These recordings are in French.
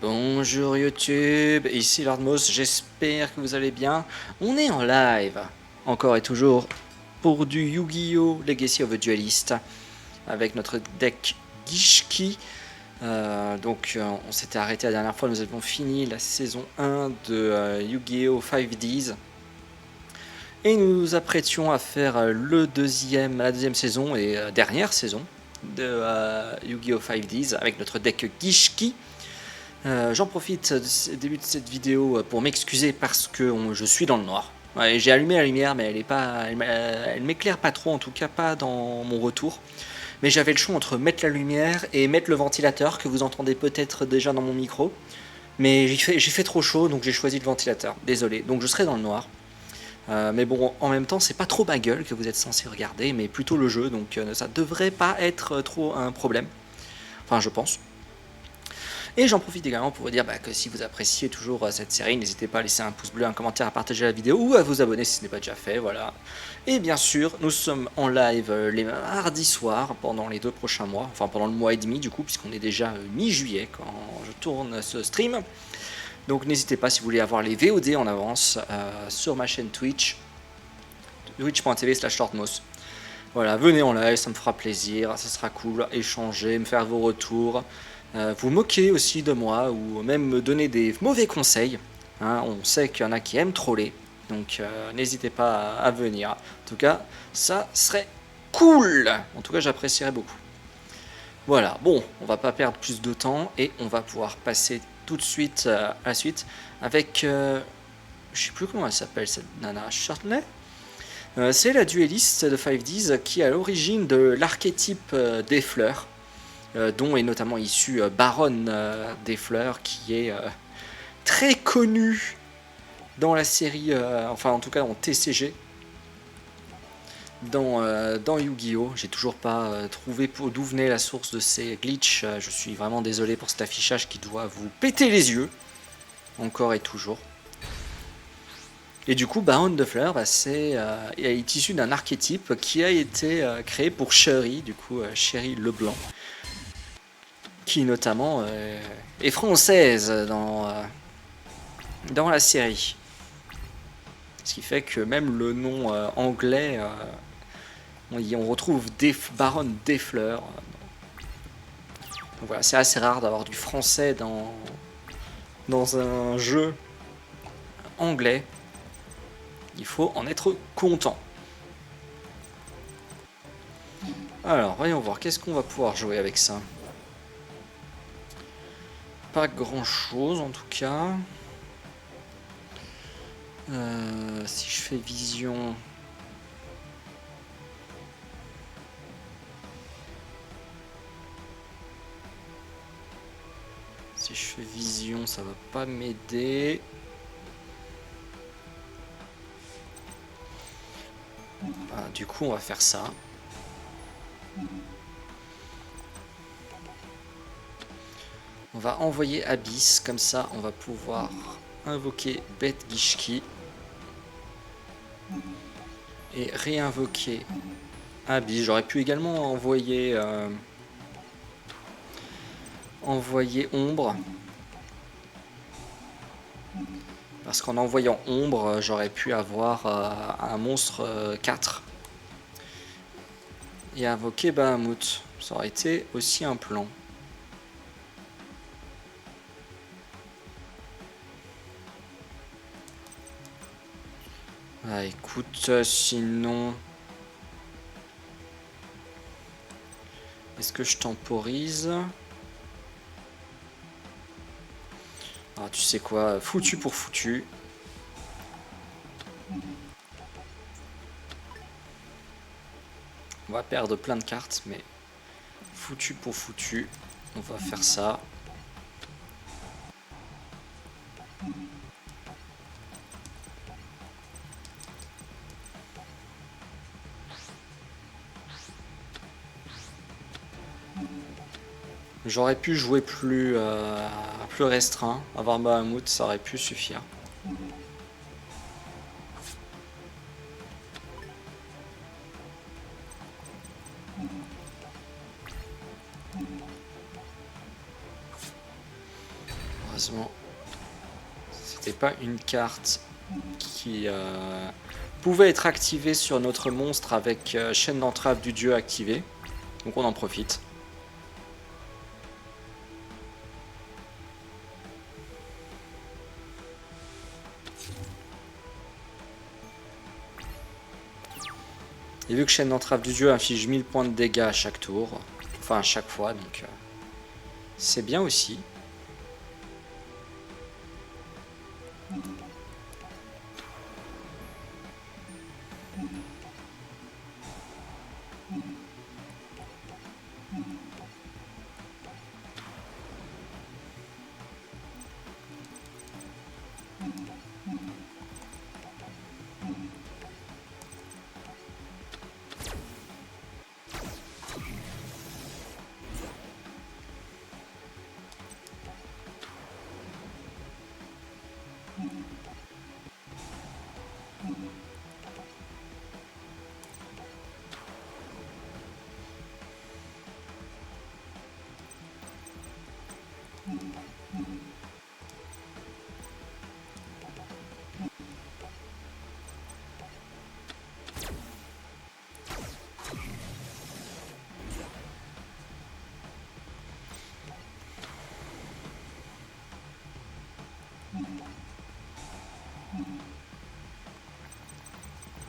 Bonjour YouTube, ici Lordmos, j'espère que vous allez bien. On est en live, encore et toujours, pour du Yu-Gi-Oh! Legacy of the Duelist, avec notre deck Gishki. On s'était arrêté la dernière fois, nous avons fini la saison 1 de Yu-Gi-Oh! 5Ds. Et nous nous apprêtions à faire la deuxième saison et dernière saison de Yu-Gi-Oh! 5Ds avec notre deck Gishki. J'en profite du début de cette vidéo pour m'excuser parce que je suis dans le noir. Ouais, j'ai allumé la lumière, mais elle m'éclaire pas trop, en tout cas pas dans mon retour. Mais j'avais le choix entre mettre la lumière et mettre le ventilateur que vous entendez peut-être déjà dans mon micro. Mais j'ai fait trop chaud, donc j'ai choisi le ventilateur. Désolé, donc je serai dans le noir. Mais bon, en même temps, c'est pas trop ma gueule que vous êtes censé regarder, mais plutôt le jeu, donc ça devrait pas être trop un problème. Enfin, je pense. Et j'en profite également pour vous dire que si vous appréciez toujours cette série, n'hésitez pas à laisser un pouce bleu, un commentaire, à partager la vidéo ou à vous abonner si ce n'est pas déjà fait. Voilà. Et bien sûr, nous sommes en live les mardis soirs pendant les 2 prochains mois, enfin pendant le mois et demi du coup, puisqu'on est déjà mi-juillet quand je tourne ce stream. Donc n'hésitez pas si vous voulez avoir les VOD en avance sur ma chaîne Twitch, twitch.tv/shortmos. Voilà, venez en live, ça me fera plaisir, ça sera cool, échanger, me faire vos retours. Vous moquer aussi de moi ou même me donner des mauvais conseils. Hein, on sait qu'il y en a qui aiment troller, donc n'hésitez pas à venir. En tout cas, ça serait cool. En tout cas, j'apprécierais beaucoup. Voilà, bon, on va pas perdre plus de temps et on va pouvoir passer tout de suite à la suite avec, je sais plus comment elle s'appelle cette nana, Shirtley. C'est la dueliste de 5Ds qui est à l'origine de l'archétype des fleurs. Dont est notamment issu Baronne des Fleurs, qui est très connu dans la série, enfin en tout cas en TCG, dans Yu-Gi-Oh! J'ai toujours pas trouvé d'où venait la source de ces glitches. Je suis vraiment désolé pour cet affichage qui doit vous péter les yeux, encore et toujours. Et du coup, Baronne de Fleurs, est issu d'un archétype qui a été créé pour Chéri, du coup Chéri Leblanc, qui notamment est française dans la série. Ce qui fait que même le nom anglais, on retrouve Baronne des Fleurs. Donc voilà, c'est assez rare d'avoir du français dans un jeu anglais. Il faut en être content. Alors, voyons voir, qu'est-ce qu'on va pouvoir jouer avec ça? Pas grand chose en tout cas. Si je fais vision, ça va pas m'aider. Du coup, on va faire ça. On va envoyer Abyss, comme ça on va pouvoir invoquer Beth Gishki et réinvoquer Abyss. J'aurais pu également envoyer Ombre, parce qu'en envoyant Ombre, j'aurais pu avoir un monstre 4 et invoquer Bahamut. Ça aurait été aussi un plan. Ah, écoute, sinon... Est-ce que je temporise? Ah, tu sais quoi, foutu pour foutu. On va perdre plein de cartes, mais foutu pour foutu. On va faire ça. J'aurais pu jouer plus restreint. Avoir Bahamut, ça aurait pu suffire. Malheureusement, c'était pas une carte qui pouvait être activée sur notre monstre avec chaîne d'entrave du dieu activée. Donc on en profite. Et vu que chaîne d'entrave du dieu inflige 1000 points de dégâts à chaque tour, enfin à chaque fois, donc c'est bien aussi.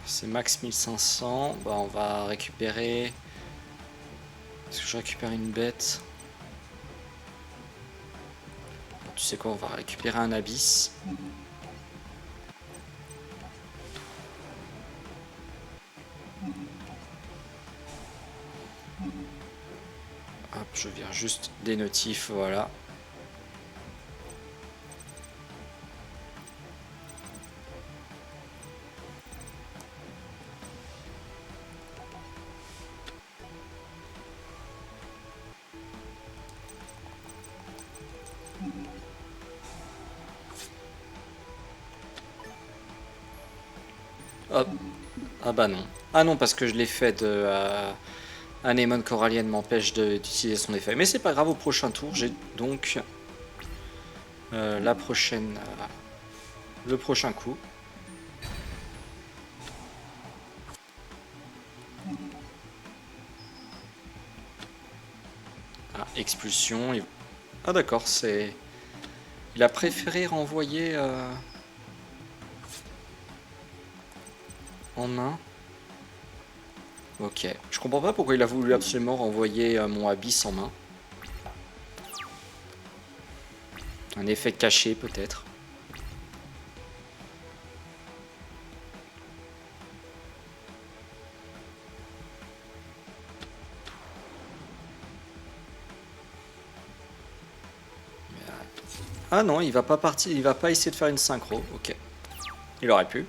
C'est max 1500. Bah, on va récupérer. Est-ce que je récupère une bête? Tu sais quoi, on va récupérer un abysse. Hop, je viens juste des notifs, voilà. Hop. Ah bah non. Ah non, parce que je l'ai fait de... Anémone corallienne m'empêche d'utiliser son effet. Mais c'est pas grave, au prochain tour, j'ai donc la prochaine... le prochain coup. Ah, expulsion. Ah d'accord, c'est... Il a préféré renvoyer en main. Ok. Je comprends pas pourquoi il a voulu absolument renvoyer mon abysse en main. Un effet caché peut-être. Ah non, il va pas partir, il va pas essayer de faire une synchro. Ok. Il aurait pu.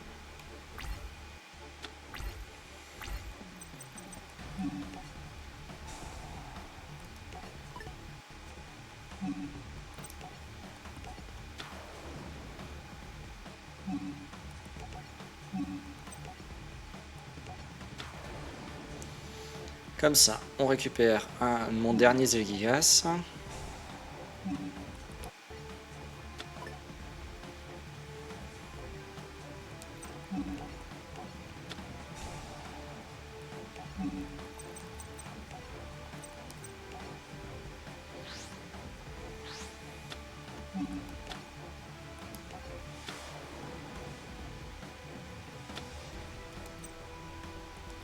Comme ça, on récupère mon dernier Zelgigas.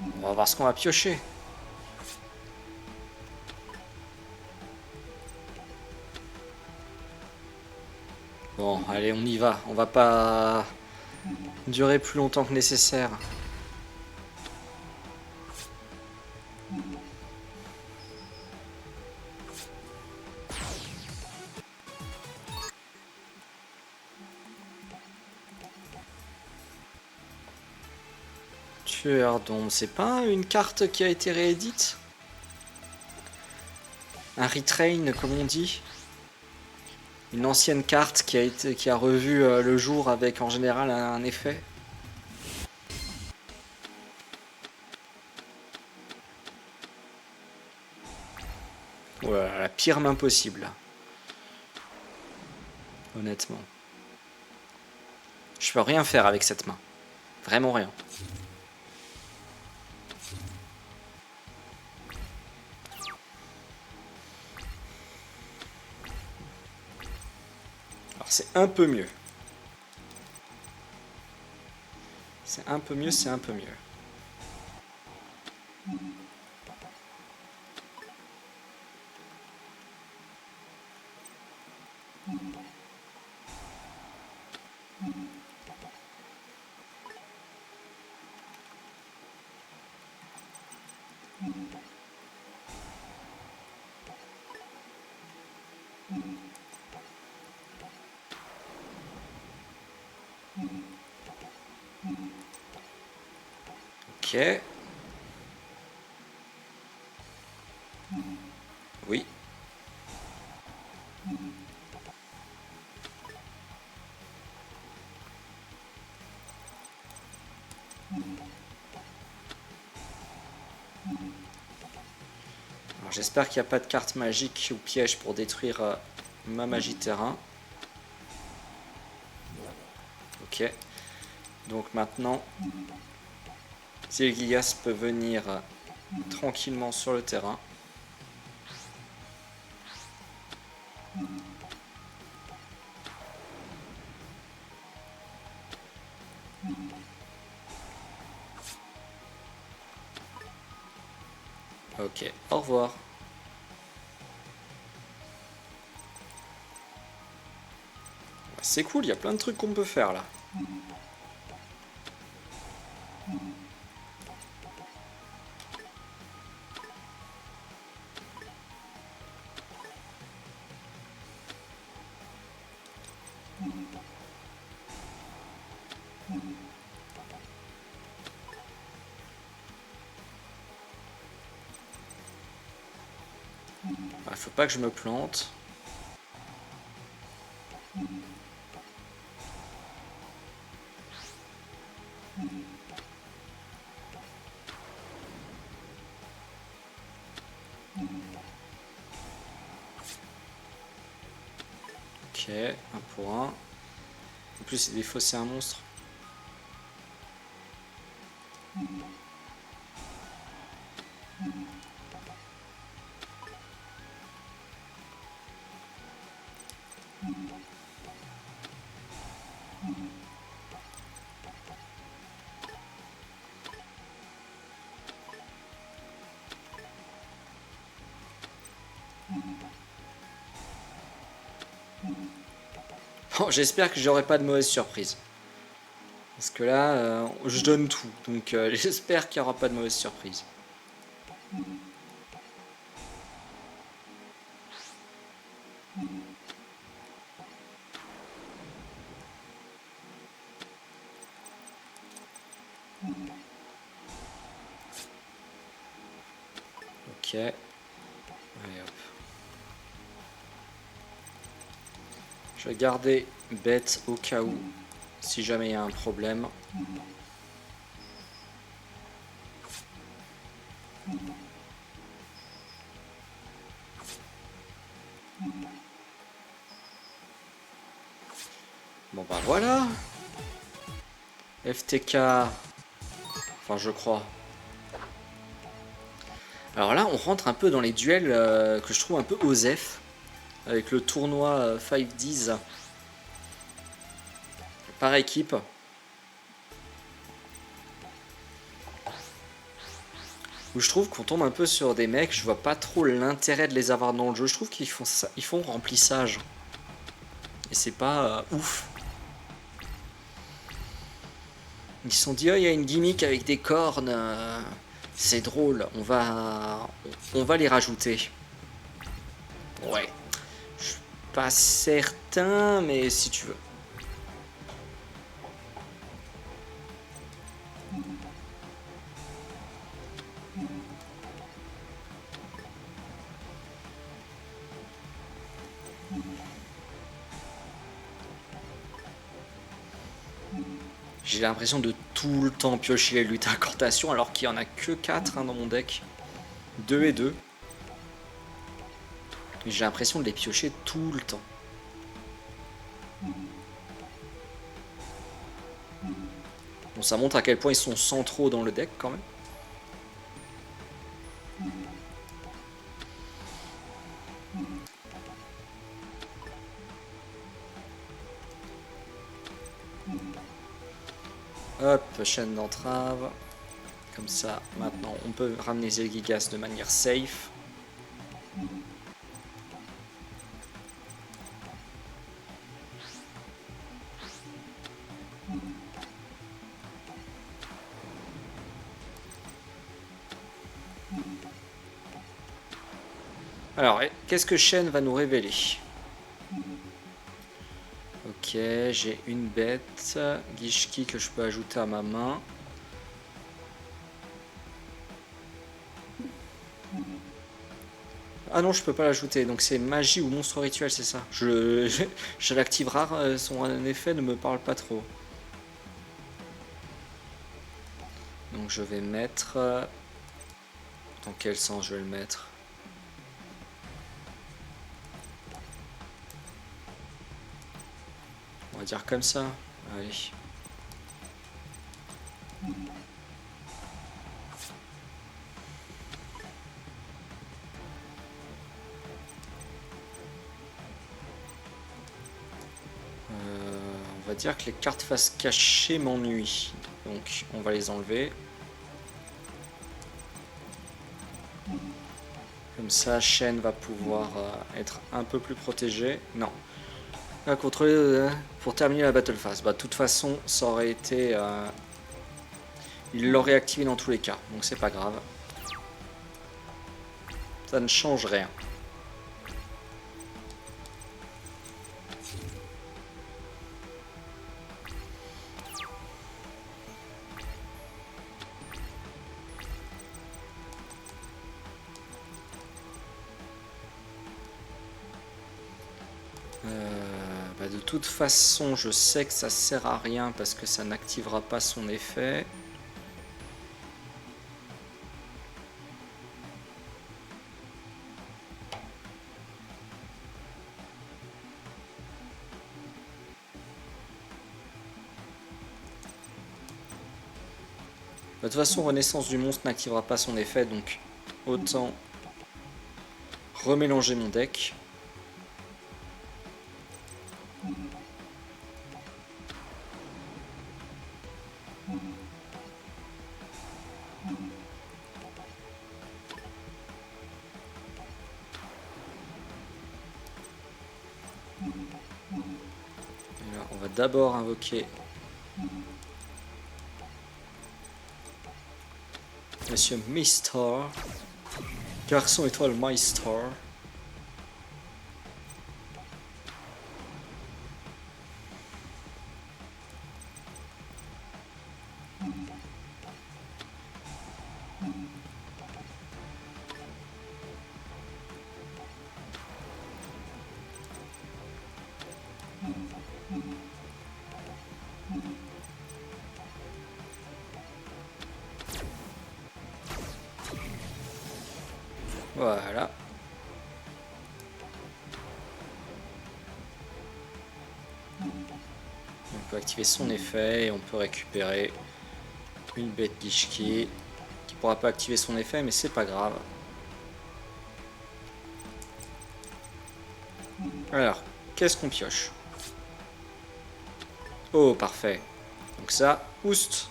On va voir ce qu'on va piocher. Bon, allez, on y va. On va pas durer plus longtemps que nécessaire. Tueur d'ombre, c'est pas une carte qui a été réédite? Un retrain, comme on dit? Une ancienne carte qui a revu le jour avec en général un effet? Voilà, la pire main possible. honnêtement. Je peux rien faire avec cette main. Vraiment rien. Alors c'est un peu mieux. C'est un peu mieux, c'est un peu mieux. Ok. Oui. J'espère qu'il n'y a pas de carte magique ou piège pour détruire ma magie terrain. Ok. Donc maintenant, Zilgias peut venir tranquillement sur le terrain. Ok, au revoir. C'est cool, il y a plein de trucs qu'on peut faire là. Faut pas que je me plante. Ok, un pour un. En plus, c'est défausser un monstre. Bon, j'espère que j'aurai pas de mauvaise surprise. Parce que là, je donne tout. Donc j'espère qu'il n'y aura pas de mauvaise surprise. Ok. Allez, hop. Je vais garder bête au cas où, si jamais il y a un problème. Bon bah voilà. FTK. Enfin je crois. Alors là on rentre un peu dans les duels que je trouve un peu osef. Avec le tournoi 5Ds. Par équipe. Où je trouve qu'on tombe un peu sur des mecs, je vois pas trop l'intérêt de les avoir dans le jeu. Je trouve qu'ils font ça, ils font remplissage. Et c'est pas ouf. Ils se sont dit, oh, il y a une gimmick avec des cornes. C'est drôle, on va les rajouter. Ouais. Je suis pas certain, mais si tu veux. J'ai l'impression de tout le temps piocher les luttes incantations alors qu'il n'y en a que 4 dans mon deck. 2 et 2. J'ai l'impression de les piocher tout le temps. Bon, ça montre à quel point ils sont centraux dans le deck quand même. Hop, chaîne d'entrave. Comme ça, maintenant, on peut ramener Zelgigas de manière safe. Alors, qu'est-ce que Shen va nous révéler? Ok, j'ai une bête. Gishki que je peux ajouter à ma main. Ah non, je peux pas l'ajouter. Donc c'est magie ou monstre rituel, c'est ça. Je l'active rare, son effet ne me parle pas trop. Donc je vais mettre... Dans quel sens je vais le mettre? On va dire comme ça. Allez. On va dire que les cartes face cachée m'ennuient. Donc on va les enlever. Comme ça, Shen va pouvoir être un peu plus protégé. Non. Contrôler pour terminer la battle phase. Bah, de toute façon, ça aurait été... il l'aurait activé dans tous les cas. Donc c'est pas grave. Ça ne change rien. De toute façon, je sais que ça sert à rien parce que ça n'activera pas son effet. De toute façon, Renaissance du monstre n'activera pas son effet, donc autant remélanger mon deck. On va d'abord invoquer Monsieur Mistar, garçon étoile Mistar. Voilà. On peut activer son effet et on peut récupérer une bête Gishki qui pourra pas activer son effet, mais c'est pas grave. Alors, qu'est-ce qu'on pioche? Oh, parfait. Donc ça, oust.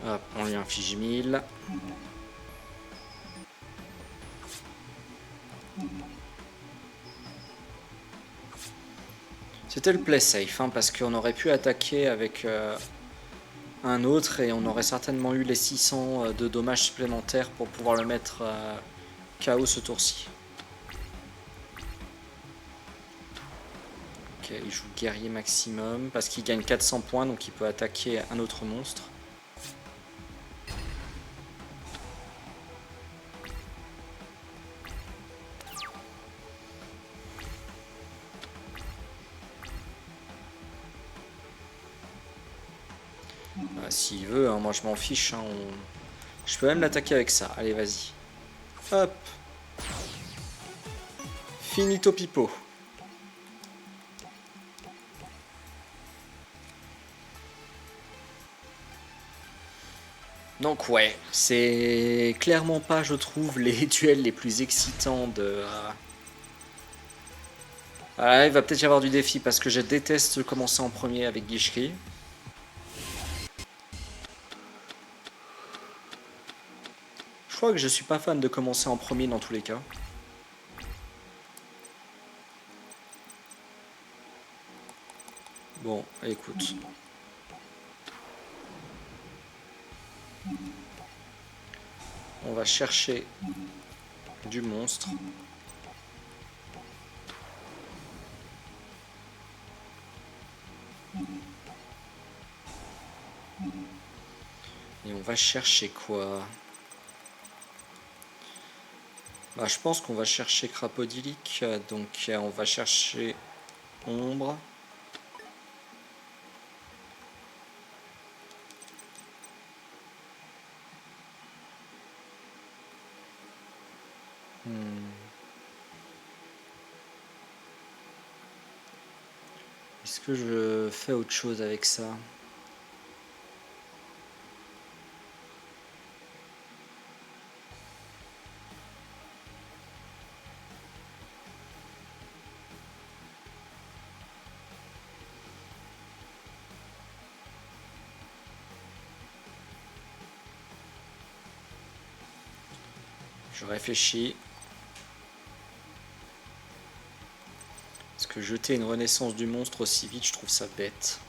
Hop, on lui inflige 1000. C'était le play safe, hein, parce qu'on aurait pu attaquer avec un autre et on aurait certainement eu les 600 de dommages supplémentaires pour pouvoir le mettre KO ce tour-ci. Ok, il joue guerrier maximum parce qu'il gagne 400 points, donc il peut attaquer un autre monstre. S'il veut, hein, moi je m'en fiche. Hein, je peux même l'attaquer avec ça. Allez, vas-y. Hop. Finito pipo. Donc ouais, c'est clairement pas, je trouve, les duels les plus excitants de... Ah, il va peut-être y avoir du défi parce que je déteste commencer en premier avec Gishki. Je crois que je suis pas fan de commencer en premier dans tous les cas. Bon, écoute. On va chercher du monstre. Et on va chercher quoi? Bah, je pense qu'on va chercher Crapodilic. Donc on va chercher Ombre. Est-ce que je fais autre chose avec ça? Je réfléchis. Parce que jeter une renaissance du monstre aussi vite, je trouve ça bête.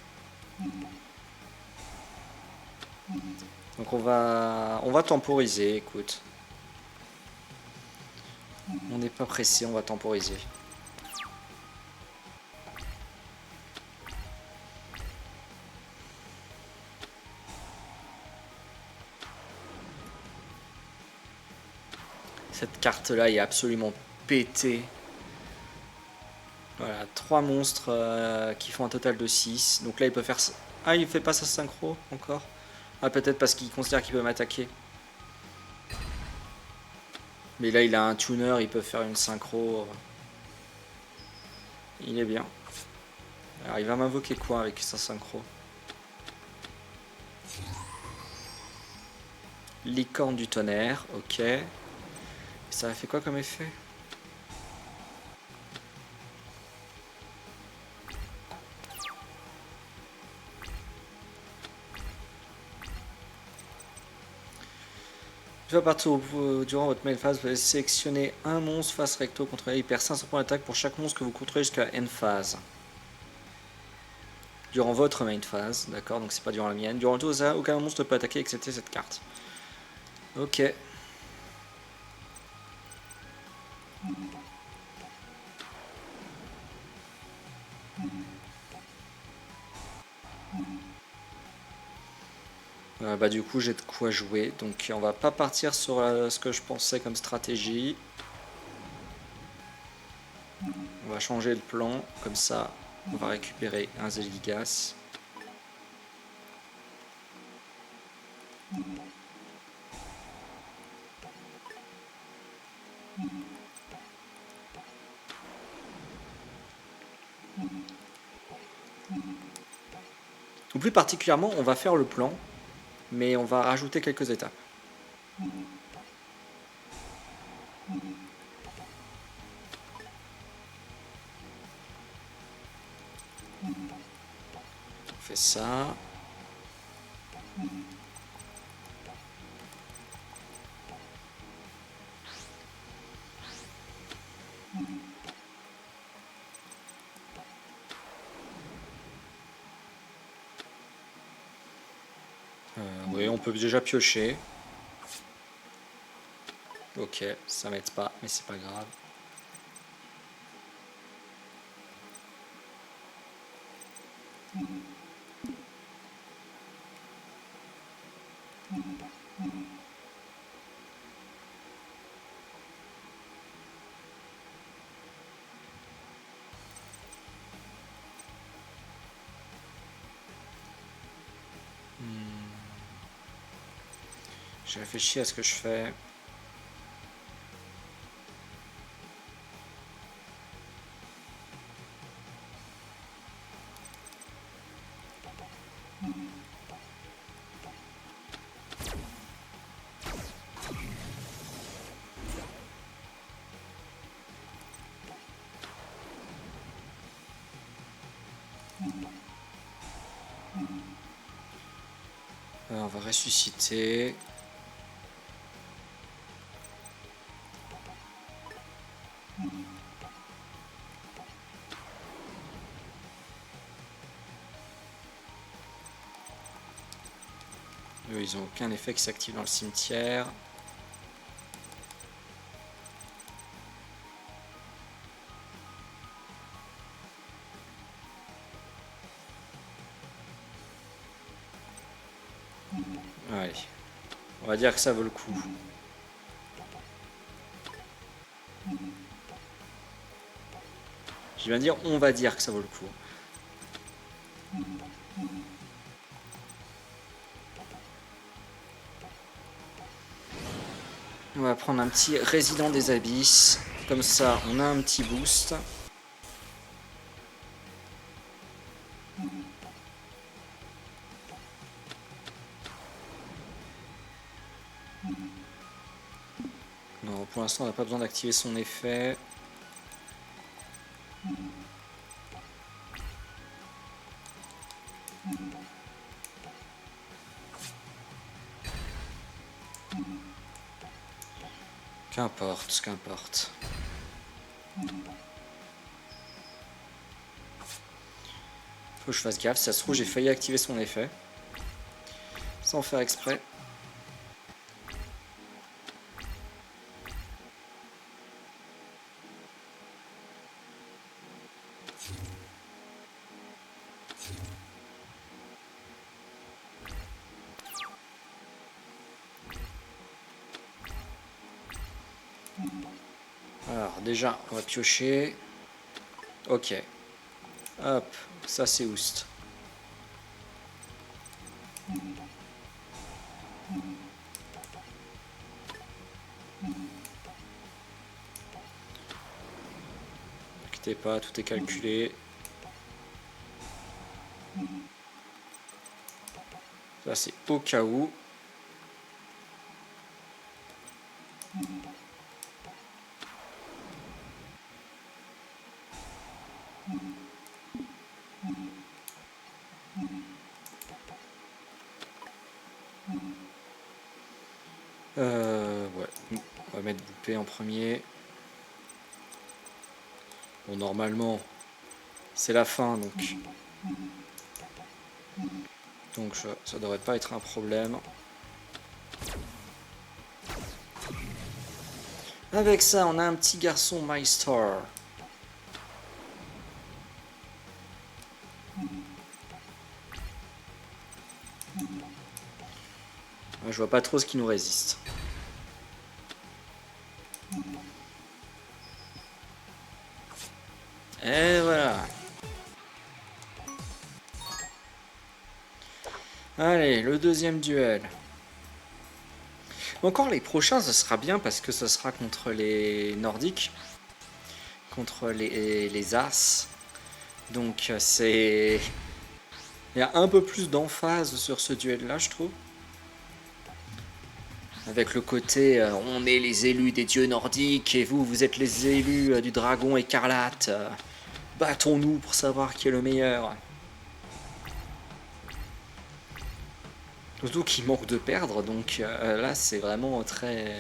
Donc on va temporiser, écoute. On n'est pas pressé, on va temporiser. Cette carte-là est absolument pétée. Voilà, 3 monstres qui font un total de 6. Donc là, il peut faire... Ah, il fait pas sa synchro encore. Ah, peut-être parce qu'il considère qu'il peut m'attaquer. Mais là, il a un tuner, il peut faire une synchro. Il est bien. Alors, il va m'invoquer quoi avec sa synchro? Licorne du tonnerre, ok. Ça a fait quoi comme effet? Tu vas partir durant votre main phase, vous allez sélectionner un monstre face recto contrôlé. Il perd 500 points d'attaque pour chaque monstre que vous contrôlez jusqu'à la end phase. Durant votre main phase, d'accord, donc c'est pas durant la mienne. Durant le tour, aucun monstre ne peut attaquer excepté cette carte. Ok. Bah du coup j'ai de quoi jouer, donc on va pas partir sur ce que je pensais comme stratégie. On va changer le plan, comme ça on va récupérer un Zelgigas. Ou plus particulièrement, on va faire le plan, mais on va rajouter quelques étapes. On fait ça. Oui, on peut déjà piocher. Ok, ça m'aide pas, mais c'est pas grave. J'ai réfléchi à ce que je fais. On va ressusciter. Eux, ils n'ont aucun effet qui s'active dans le cimetière. Allez, on va dire que ça vaut le coup. Je viens de dire, on va dire que ça vaut le coup. On va prendre un petit résident des abysses. Comme ça, on a un petit boost. Non, pour l'instant, on n'a pas besoin d'activer son effet. Qu'importe, qu'importe. Faut que je fasse gaffe, si ça se trouve j'ai failli activer son effet. Sans faire exprès. Alors déjà, on va piocher. Ok. Hop, ça c'est Oust. N'inquiétez pas, tout est calculé. Ça c'est au cas où. Ouais. On va mettre Boupé en premier. Bon, normalement, c'est la fin, donc ça devrait pas être un problème. Avec ça, on a un petit garçon MyStar. Je vois pas trop ce qui nous résiste. Et voilà. Allez, le deuxième duel. Encore les prochains, ce sera bien parce que ce sera contre les Nordiques. Contre les As. Donc c'est... Il y a un peu plus d'emphase sur ce duel-là, je trouve. Avec le côté, on est les élus des dieux nordiques et vous, vous êtes les élus du dragon écarlate. Battons-nous pour savoir qui est le meilleur. Surtout qu'il manque de perdre, donc là c'est vraiment très...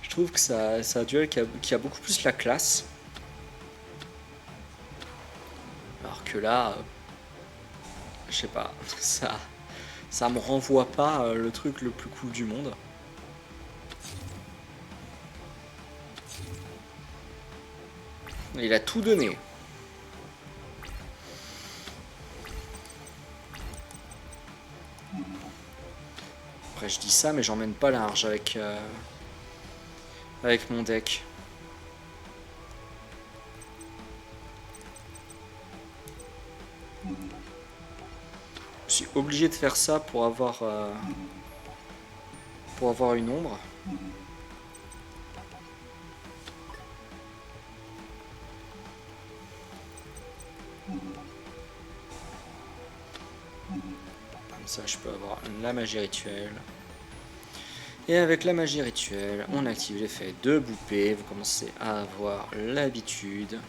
Je trouve que c'est un duel qui a beaucoup plus la classe. Alors que là, je sais pas, ça me renvoie pas le truc le plus cool du monde. Il a tout donné. Après je dis ça, mais j'emmène pas large avec mon deck. Je suis obligé de faire ça pour avoir une ombre. Comme ça, je peux avoir la magie rituelle. Et avec la magie rituelle, on active l'effet de boupée. Vous commencez à avoir l'habitude.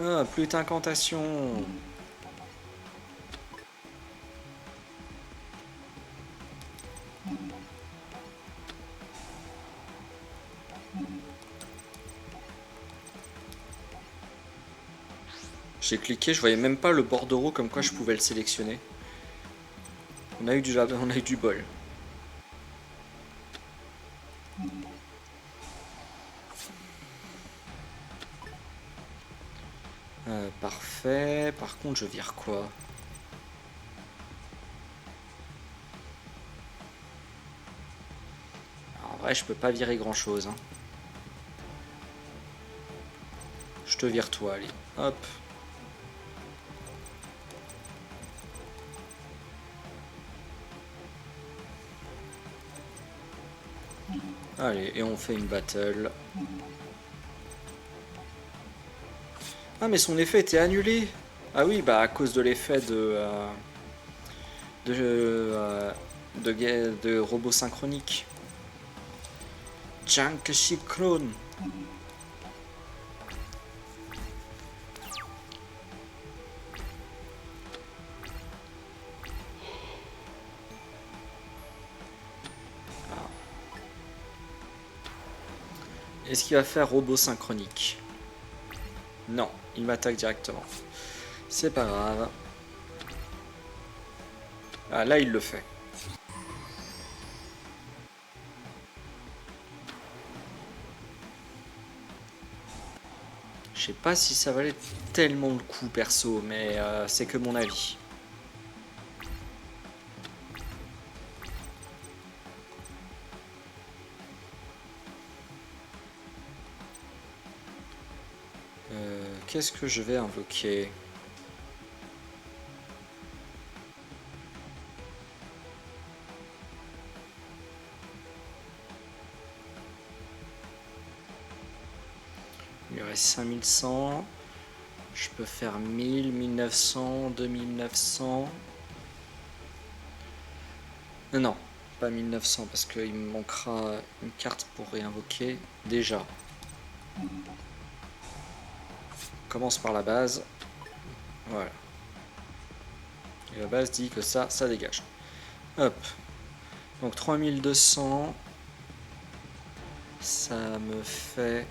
Ah, plus d'incantation. J'ai cliqué, je voyais même pas le bordereau comme quoi je pouvais le sélectionner. On a eu du bol. Parfait. Par contre, je vire quoi? Alors, en vrai, je peux pas virer grand chose. Hein. Je te vire toi, allez. Hop. Allez, et on fait une battle. Ah, mais son effet était annulé. Ah oui, bah à cause de l'effet de robot synchronique. Junk Ship Clone. Est-ce qu'il va faire robot synchronique? Non, il m'attaque directement. C'est pas grave. Ah, là, il le fait. Je sais pas si ça valait tellement le coup, perso, mais c'est que mon avis. Qu'est-ce que je vais invoquer? Il reste 5100. Je peux faire 1000, 1900, 2900. Non, pas 1900 parce qu'il me manquera une carte pour réinvoquer. Déjà. On commence par la base. Voilà. Et la base dit que ça dégage. Hop. Donc 3200. Ça me fait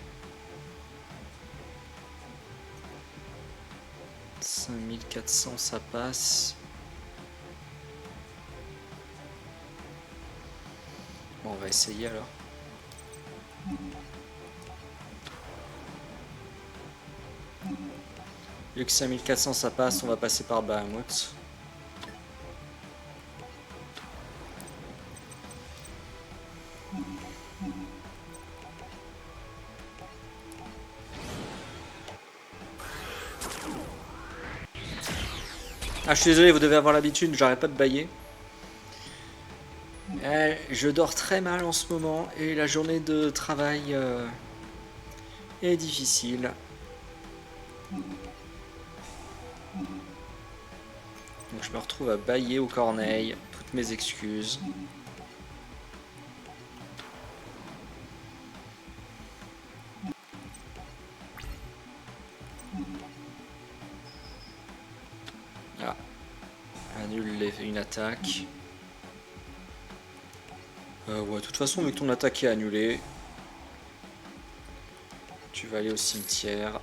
5400, ça passe. Bon, on va essayer alors. Vu que 5400 ça passe, on va passer par Bahamut. Ah, je suis désolé, vous devez avoir l'habitude, j'arrête pas de bailler. Je dors très mal en ce moment et la journée de travail est difficile. Donc je me retrouve à bailler aux corneilles, toutes mes excuses. Ah, annule une attaque. Ouais, de toute façon, vu que ton attaque est annulée, tu vas aller au cimetière.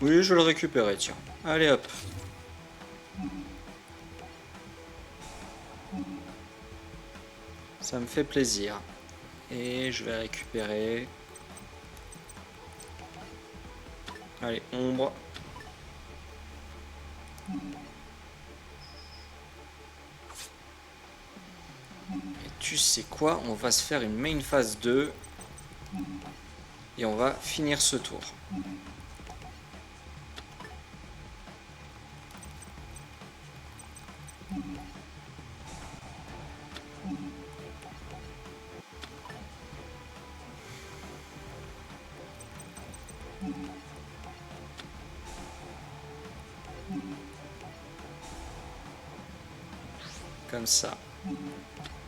Oui, je vais le récupérer, tiens. Allez hop. Ça me fait plaisir. Et je vais récupérer. Allez, ombre. tu sais quoi, on va se faire une main phase 2 et on va finir ce tour. Comme ça.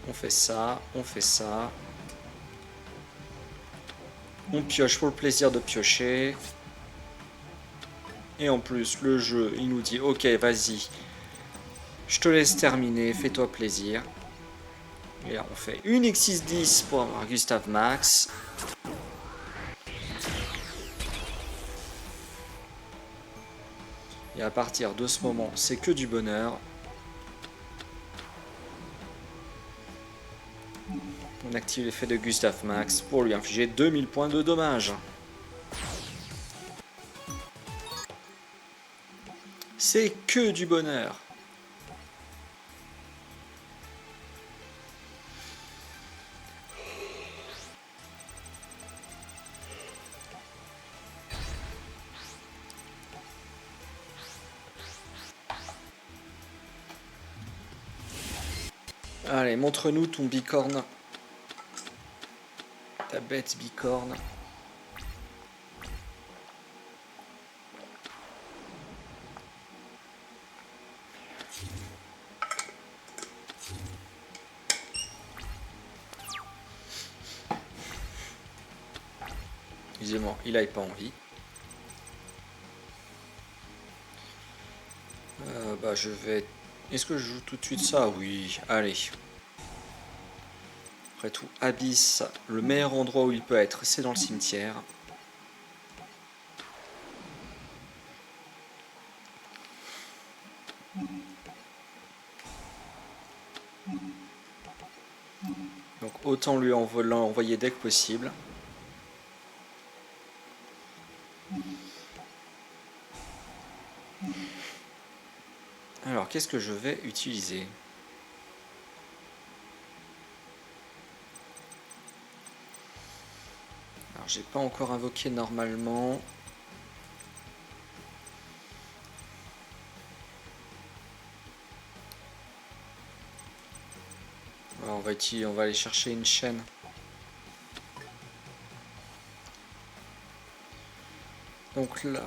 On fait ça, on fait ça. On pioche pour le plaisir de piocher. Et en plus, le jeu, il nous dit, ok, vas-y, je te laisse terminer, fais-toi plaisir. Et là, on fait une X6-10 pour avoir Gustave Max. Et à partir de ce moment, c'est que du bonheur. On active l'effet de Gustave Max pour lui infliger 2000 points de dommages. C'est que du bonheur. Allez, montre-nous ton bicorne. Ta bête bicorne. Excusez-moi, il a pas envie. Bah je vais... Est-ce que je joue tout de suite ça? Oui, allez. Après tout, Abyss, le meilleur endroit où il peut être, c'est dans le cimetière. Donc autant lui envoyer dès que possible. Alors, qu'est-ce que je vais utiliser? Alors, j'ai pas encore invoqué normalement. Alors, on va aller chercher une chaîne. Donc là,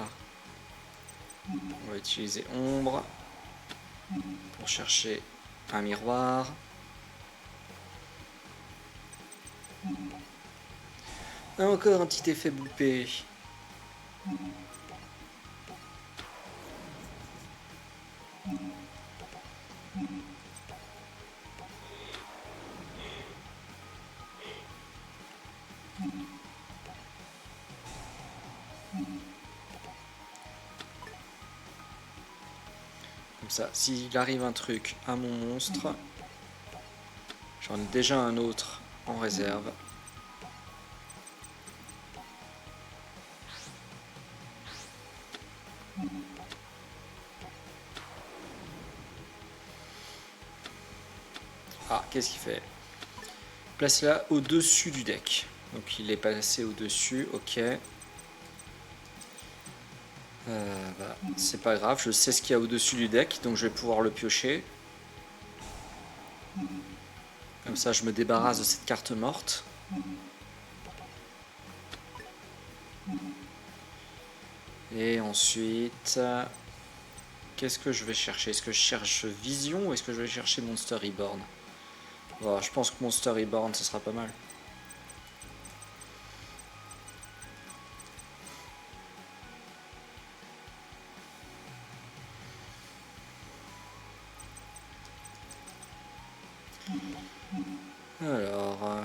on va utiliser ombre pour chercher un miroir. Encore un petit effet boupé. Comme ça, s'il arrive un truc à mon monstre, j'en ai déjà un autre en réserve. Ah, qu'est-ce qu'il fait? Place-la au-dessus du deck. Donc il est passé au-dessus, ok. Bah, c'est pas grave, je sais ce qu'il y a au-dessus du deck, donc je vais pouvoir le piocher. Comme ça, je me débarrasse de cette carte morte. Et ensuite, qu'est-ce que je vais chercher? Est-ce que je cherche Vision ou est-ce que je vais chercher Monster Reborn? Bon, je pense que Monster Reborn, ce sera pas mal. Alors...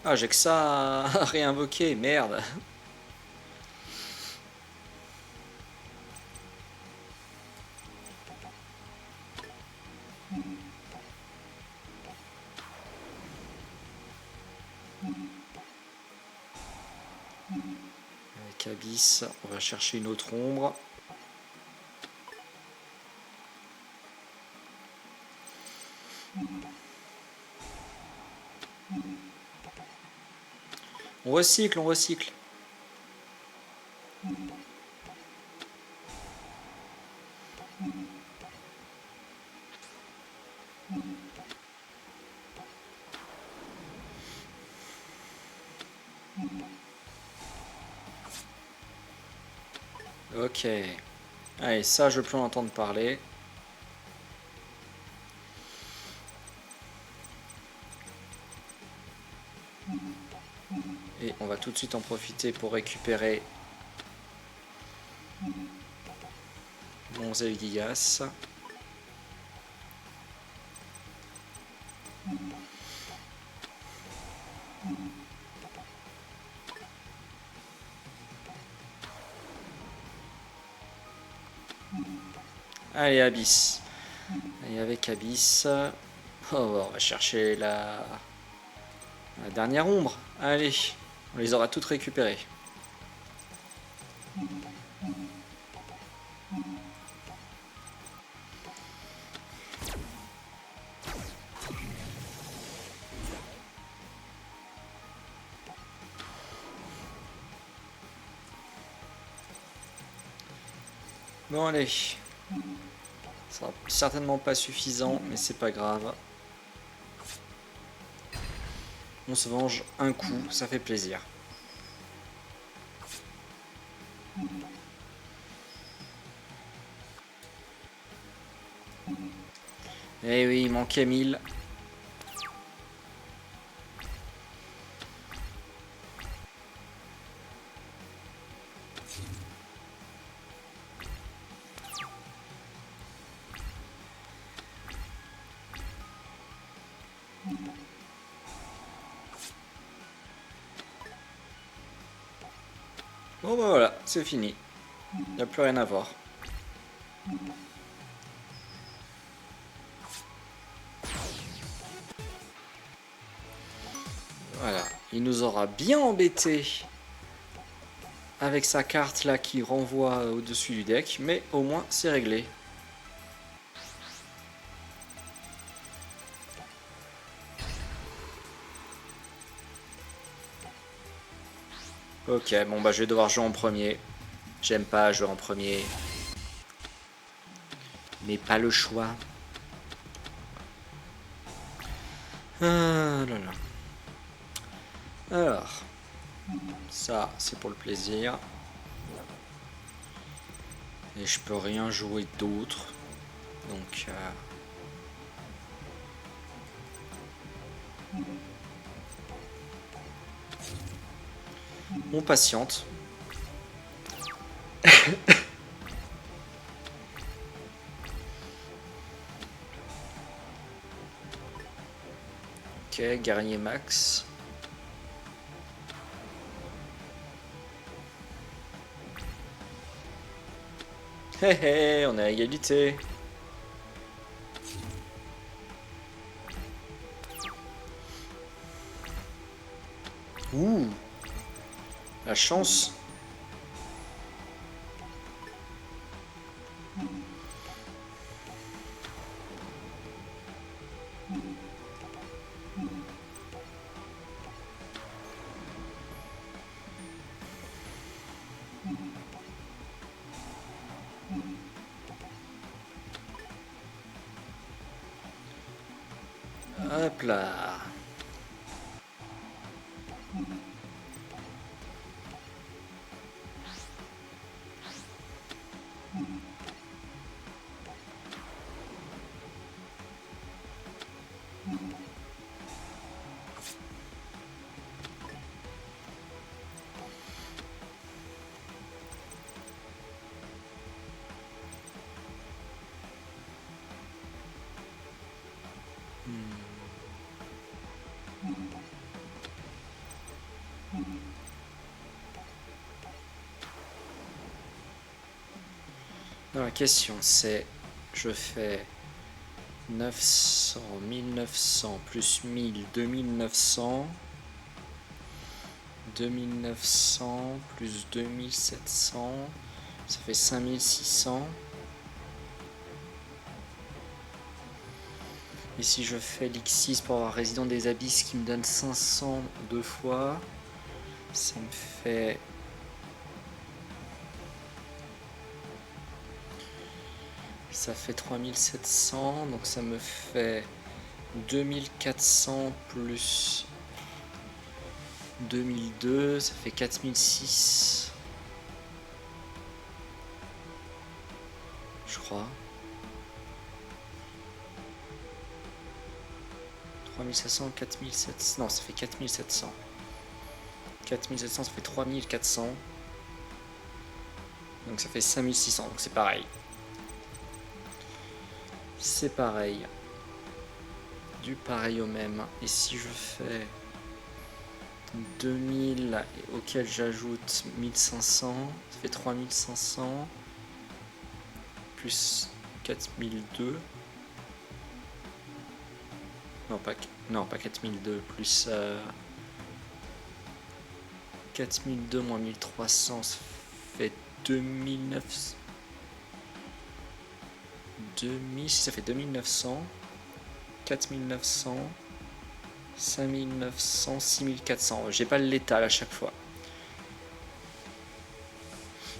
Ah, j'ai que ça à réinvoquer, merde. Avec Abyss, on va chercher une autre ombre. On recycle, on recycle. Ok. Allez, ça je peux en entendre parler. Et on va tout de suite en profiter pour récupérer mon Zelgigas. Allez, Abyss. Et avec Abyss, oh, on va chercher la dernière ombre. Allez, on les aura toutes récupérées. Bon, allez. Ça sera certainement pas suffisant, mais c'est pas grave. On se venge un coup, ça fait plaisir. Eh oui, il manquait 1000. Bon bah voilà, c'est fini. Il n'y a plus rien à voir. Voilà, il nous aura bien embêté avec sa carte là qui renvoie au-dessus du deck, mais au moins c'est réglé. Ok, bon bah je vais devoir jouer en premier. J'aime pas jouer en premier. Mais pas le choix. Ah là là. Alors, ça c'est pour le plaisir. Et je peux rien jouer d'autre. Donc... on patiente. Ok, guerrier max. Hé hé, on est à égalité. Ouh, la chance. Hop là. Non, la question c'est, je fais 900, 1900 plus 1000, 2900. 2900 plus 2700, ça fait 5600. Et si je fais l'X6 pour avoir Résident des Abysses qui me donne 500 deux fois, ça me fait... Ça fait 3700, donc ça me fait 2400 plus 2002, ça fait 4006. Je crois. 3700, 4700. Non, ça fait 4700. 4700, ça fait 3400. Donc ça fait 5600. Donc c'est pareil. C'est pareil. Du pareil au même. Et si je fais 2000 auquel j'ajoute 1500, ça fait 3500 plus 4002. Non, pas 4002, plus 4002 moins 1300, ça fait 2900. 2000, ça fait 2900. 4900. 5900, 6400. J'ai pas le létal à chaque fois.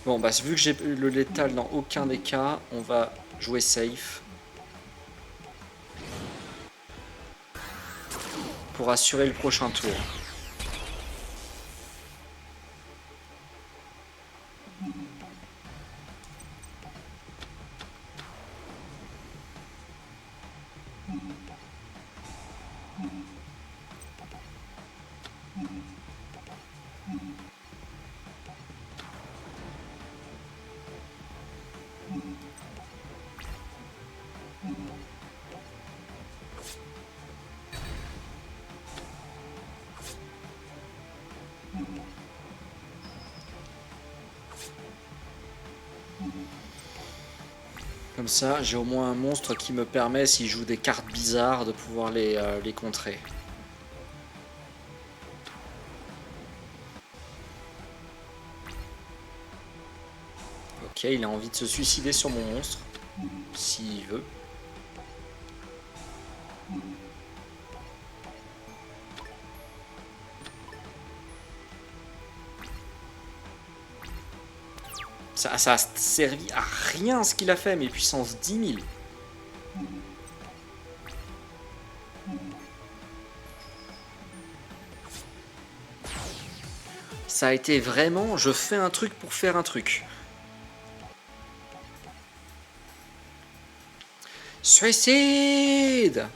Bon, bah, vu que j'ai le létal dans aucun des cas, on va jouer safe. Pour assurer le prochain tour. Comme ça, j'ai au moins un monstre qui me permet, s'il joue des cartes bizarres, de pouvoir les contrer. Ok, il a envie de se suicider sur mon monstre, s'il veut. Ça a servi à rien ce qu'il a fait, mais puissance 10 000. Ça a été vraiment, je fais un truc pour faire un truc. Suicide!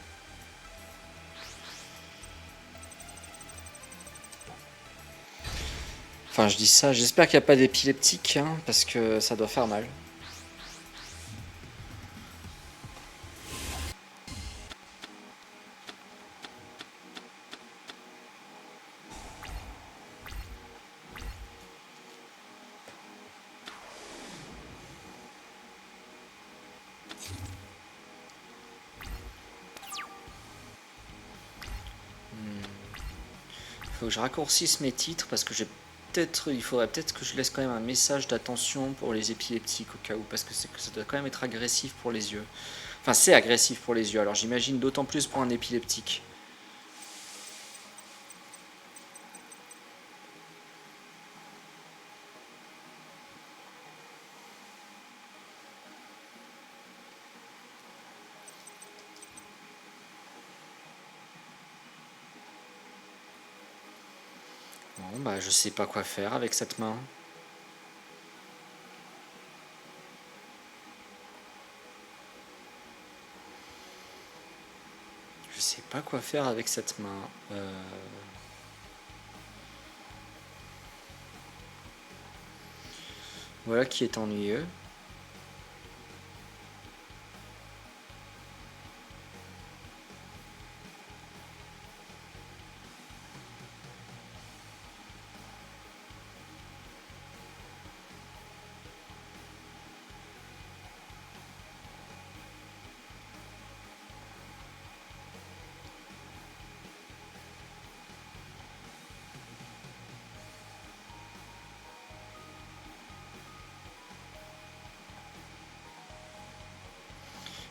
Enfin, je dis ça, j'espère qu'il n'y a pas d'épileptique, hein, parce que ça doit faire mal. Faut que je raccourcisse mes titres parce que il faudrait peut-être que je laisse quand même un message d'attention pour les épileptiques au cas où, parce que ça doit quand même être agressif pour les yeux. Enfin, c'est agressif pour les yeux, alors j'imagine d'autant plus pour un épileptique. Bon, bah, je sais pas quoi faire avec cette main. Je sais pas quoi faire avec cette main. Voilà qui est ennuyeux.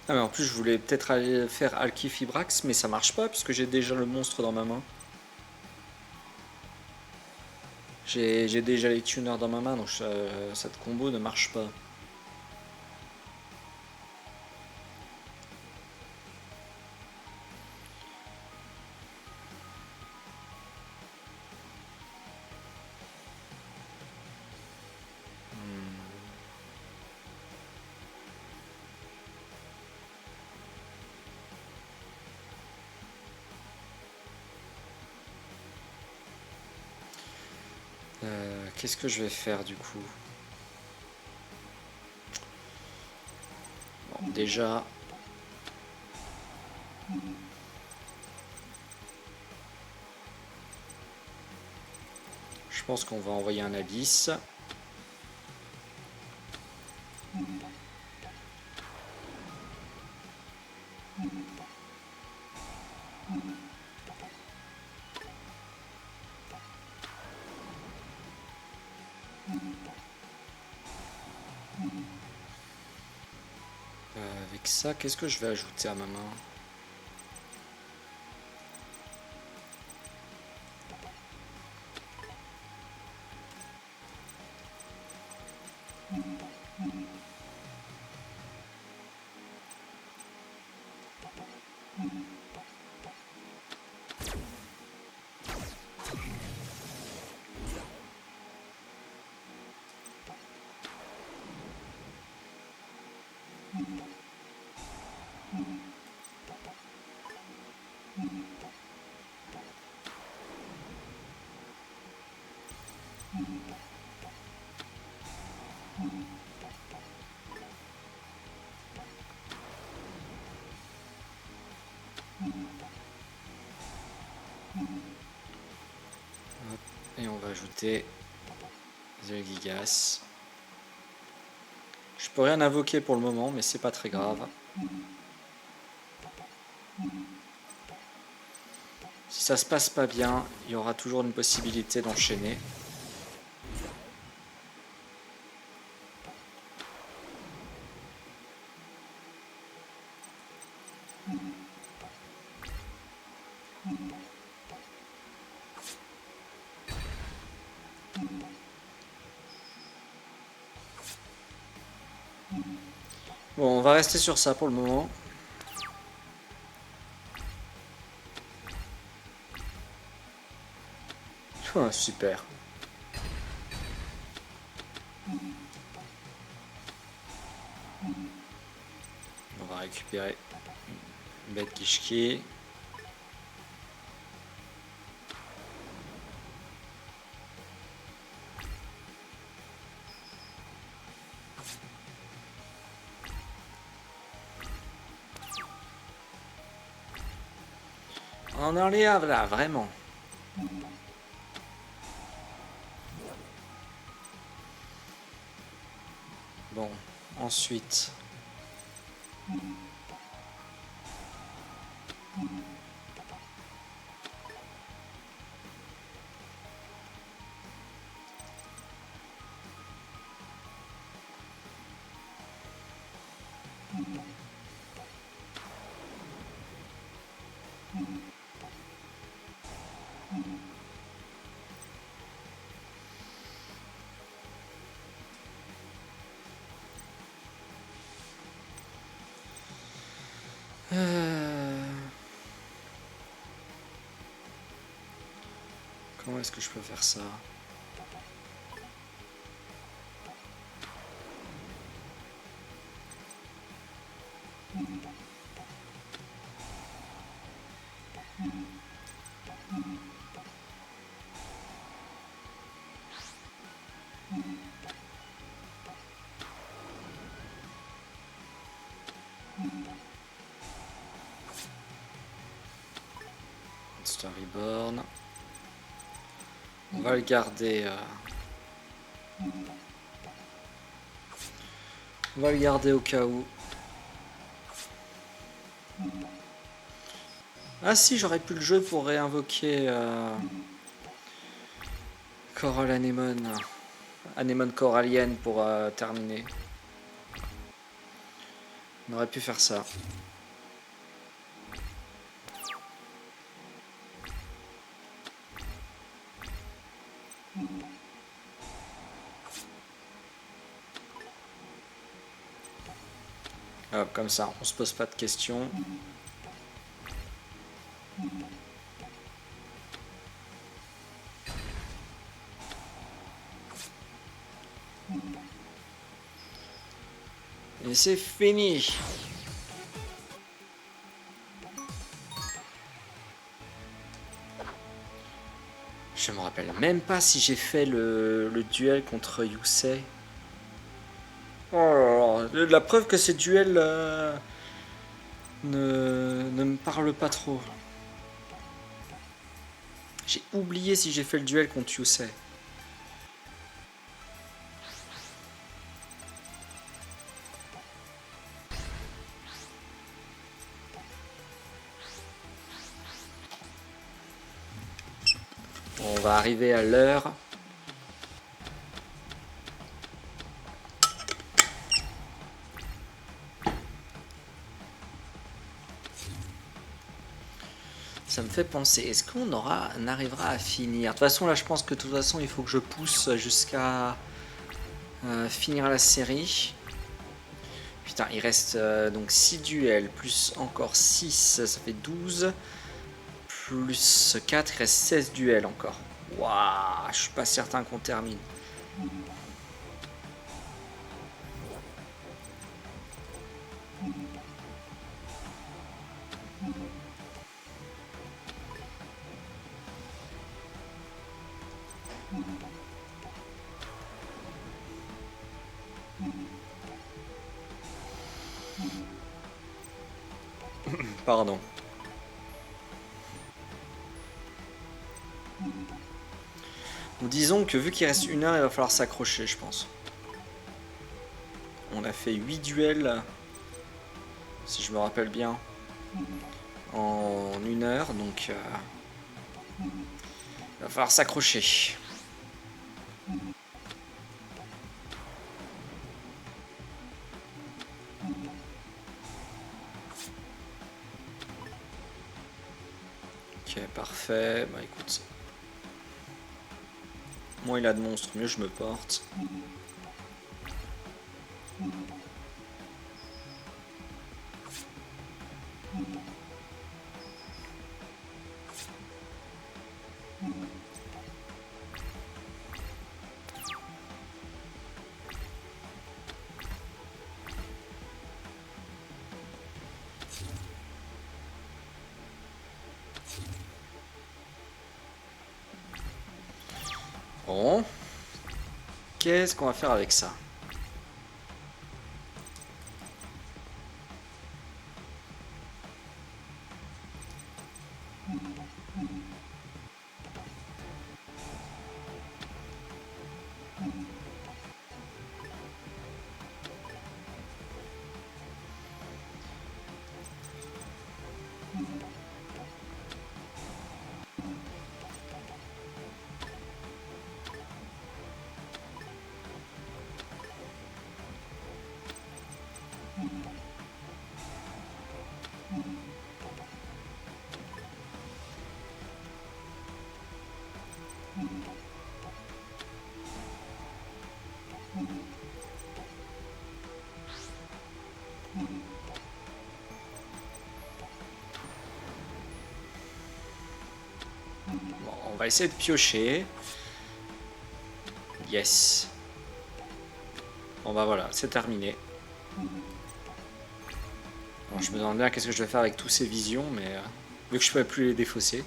Ah mais en plus je voulais peut-être aller faire Alkifibrax, mais ça marche pas puisque j'ai déjà le monstre dans ma main. J'ai déjà les tuners dans ma main, donc cette combo ne marche pas. Qu'est-ce que je vais faire du coup? Bon, déjà... Je pense qu'on va envoyer un abysse. Avec ça, qu'est-ce que je vais ajouter à ma main? Et on va ajouter Zelgigas. Je peux rien invoquer pour le moment, mais c'est pas très grave. Si ça se passe pas bien, il y aura toujours une possibilité d'enchaîner. Bon, on va rester sur ça pour le moment. Oh, super. On va récupérer une bête Kishki. On en est là, vraiment. Bon, ensuite... Comment est-ce que je peux faire ça? Monster Reborn. On va le garder. On va le garder au cas où. Ah si, j'aurais pu le jouer pour réinvoquer Coral Anemone. Anemone corallienne pour terminer. On aurait pu faire ça. Hop, comme ça, on se pose pas de questions. Et c'est fini. Je me rappelle même pas si j'ai fait le duel contre Yusei. Oh là là, la preuve que ces duels ne me parlent pas trop. J'ai oublié si j'ai fait le duel contre Yusei. On va arriver à l'heure. Ça me fait penser, est-ce qu'on arrivera à finir? De toute façon, là, je pense que de toute façon, il faut que je pousse jusqu'à finir la série. Putain, il reste donc 6 duels, plus encore 6, ça fait 12. Plus 4, il reste 16 duels encore. Waouh, je suis pas certain qu'on termine. Pardon. Nous disons que vu qu'il reste 1 heure, il va falloir s'accrocher, je pense. On a fait 8 duels, si je me rappelle bien, en 1 heure, donc il va falloir s'accrocher. Ok, parfait. Bah écoute, moins il a de monstres, mieux je me porte. Bon. Qu'est-ce qu'on va faire avec ça? Bon, on va essayer de piocher. Yes. Bon bah voilà, c'est terminé. Alors, je me demande bien qu'est-ce que je vais faire avec tous ces visions, mais vu que je ne peux plus les défausser.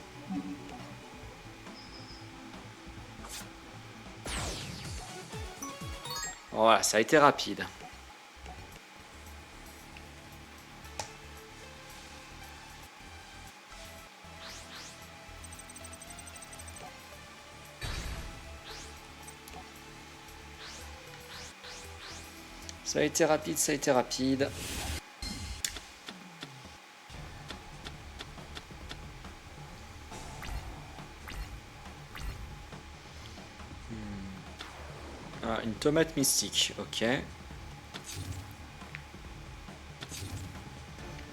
Voilà, ça a été rapide. Ça a été rapide, ça a été rapide. Ah, une tomate mystique, ok.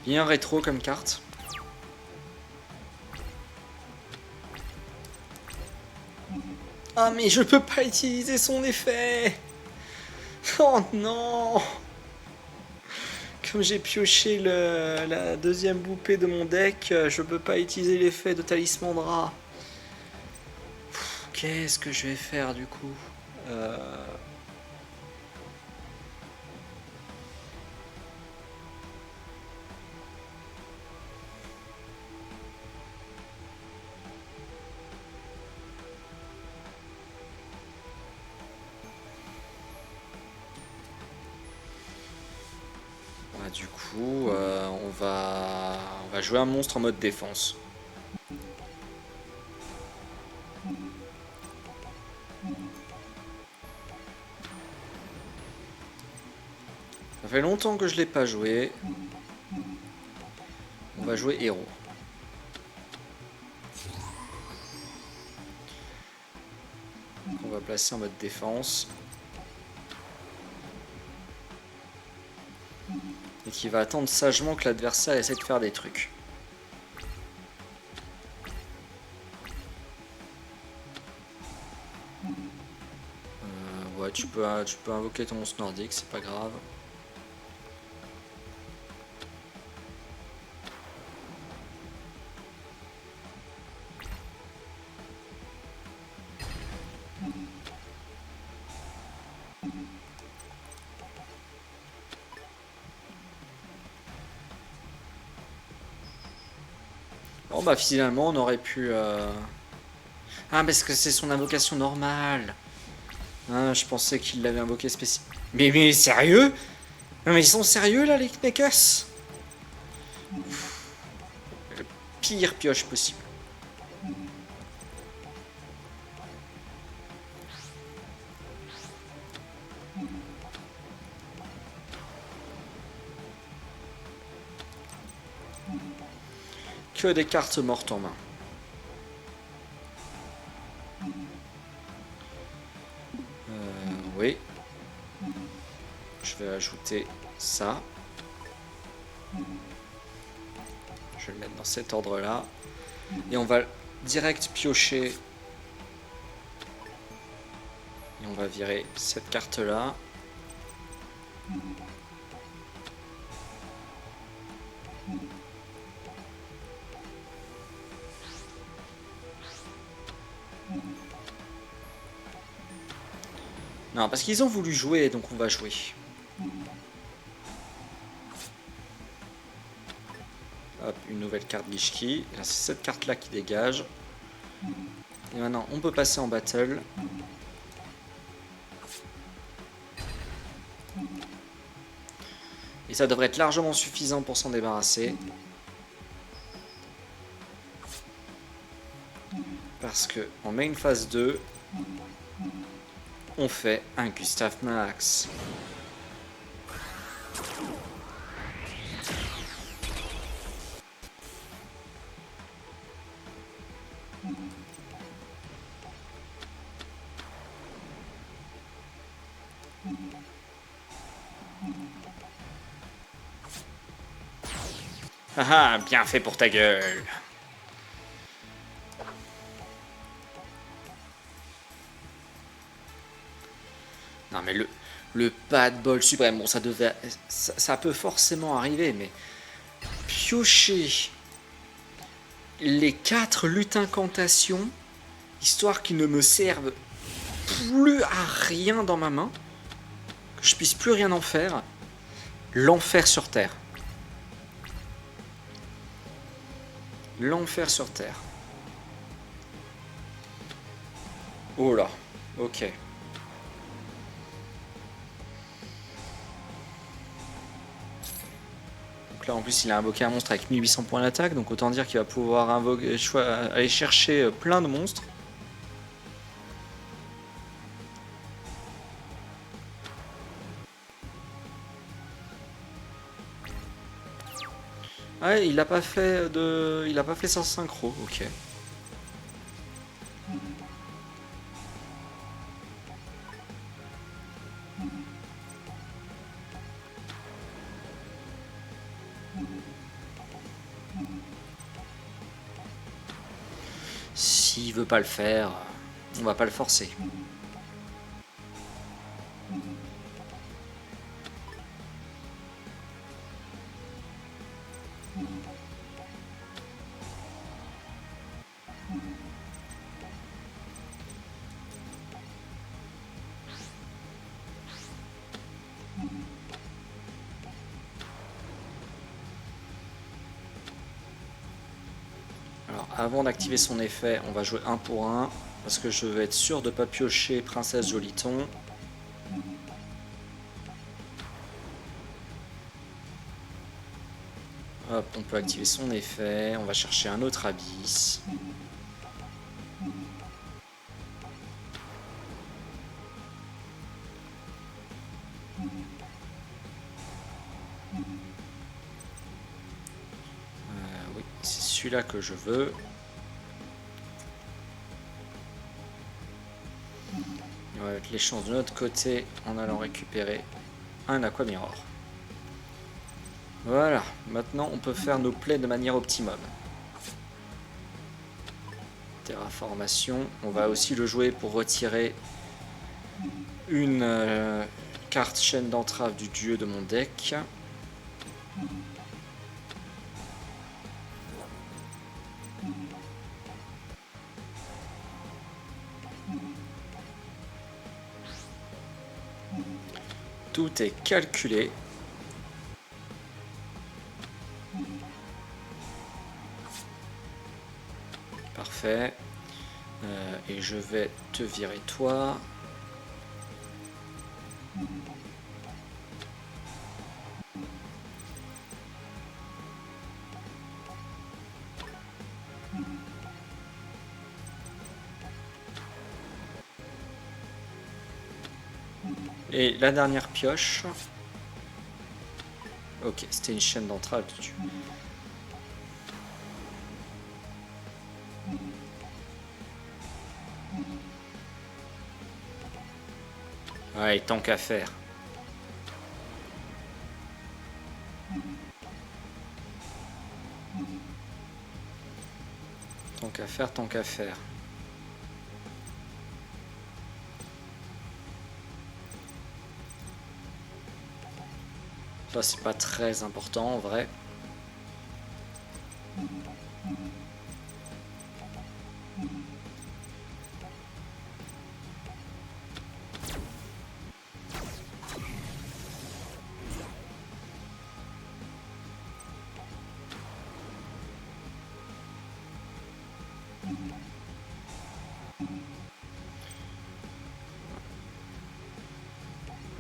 Bien rétro comme carte. Ah mais je peux pas utiliser son effet. Oh non. Comme j'ai pioché la deuxième boupée de mon deck, je peux pas utiliser l'effet de Talisman de Rat. Qu'est-ce que je vais faire du coup Du coup, on va jouer un monstre en mode défense. Ça fait longtemps que je l'ai pas joué. On va jouer héros. On va placer en mode défense. Et qui va attendre sagement que l'adversaire essaie de faire des trucs. Ouais, tu peux invoquer ton monstre nordique, c'est pas grave. Bon bah finalement on aurait pu... Ah parce que c'est son invocation normale. Ah, je pensais qu'il l'avait invoqué spécial. Mais sérieux? Non mais ils sont sérieux là les Knackers? Le pire pioche possible. Que des cartes mortes en main. Oui. Je vais ajouter ça. Je vais le mettre dans cet ordre-là. Et on va direct piocher. Et on va virer cette carte-là. Non, parce qu'ils ont voulu jouer, donc on va jouer. Hop, une nouvelle carte Gishki. C'est cette carte-là qui dégage. Et maintenant, on peut passer en battle. Et ça devrait être largement suffisant pour s'en débarrasser. Parce que en main phase 2, on fait un Gustav Max. Ah ah, bien fait pour ta gueule. Non mais le pas de bol suprême, bon ça peut forcément arriver, mais piocher les 4 luttes incantations, histoire qu'ils ne me servent plus à rien dans ma main, que je puisse plus rien en faire, l'enfer sur terre. L'enfer sur terre. Oh là, ok. Donc là en plus il a invoqué un monstre avec 1800 points d'attaque, donc autant dire qu'il va pouvoir aller chercher plein de monstres. Ouais, il a pas fait sans synchro, ok. s'il veut pas le faire, on va pas le forcer. Alors, avant d'activer son effet, on va jouer 1 pour 1, parce que je veux être sûr de ne pas piocher Princesse Joliton. Hop, on peut activer son effet, on va chercher un autre abysse. Oui, c'est celui-là que je veux. On va mettre les chances de notre côté en allant récupérer un Aqua Mirror. Voilà, maintenant on peut faire nos plays de manière optimum. Terraformation, on va aussi le jouer pour retirer une carte chaîne d'entrave du dieu de mon deck. Tout est calculé. Parfait. Et je vais te virer toi. Et la dernière pioche. Ok, c'était une chaîne d'entrave dessus. Ouais, tant qu'à faire. Tant qu'à faire, tant qu'à faire. Ça, c'est pas très important en vrai.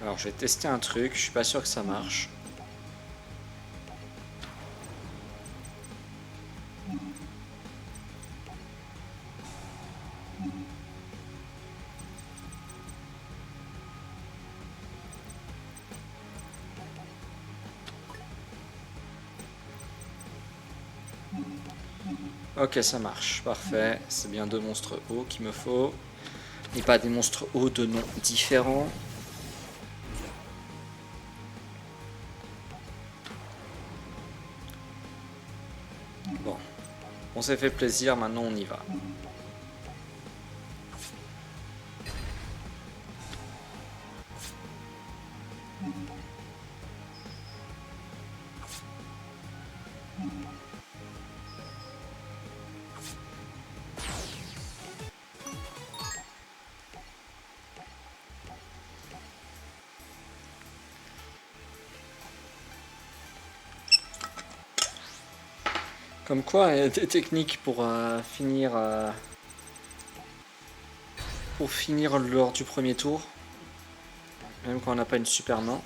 Alors, je vais tester un truc, je suis pas sûr que ça marche. Ok, ça marche, parfait. C'est bien 2 monstres hauts qu'il me faut. Et pas des monstres hauts de noms différents. Bon, on s'est fait plaisir, maintenant on y va. Comme quoi, il y a des techniques pour finir lors du premier tour, même quand on n'a pas une super main.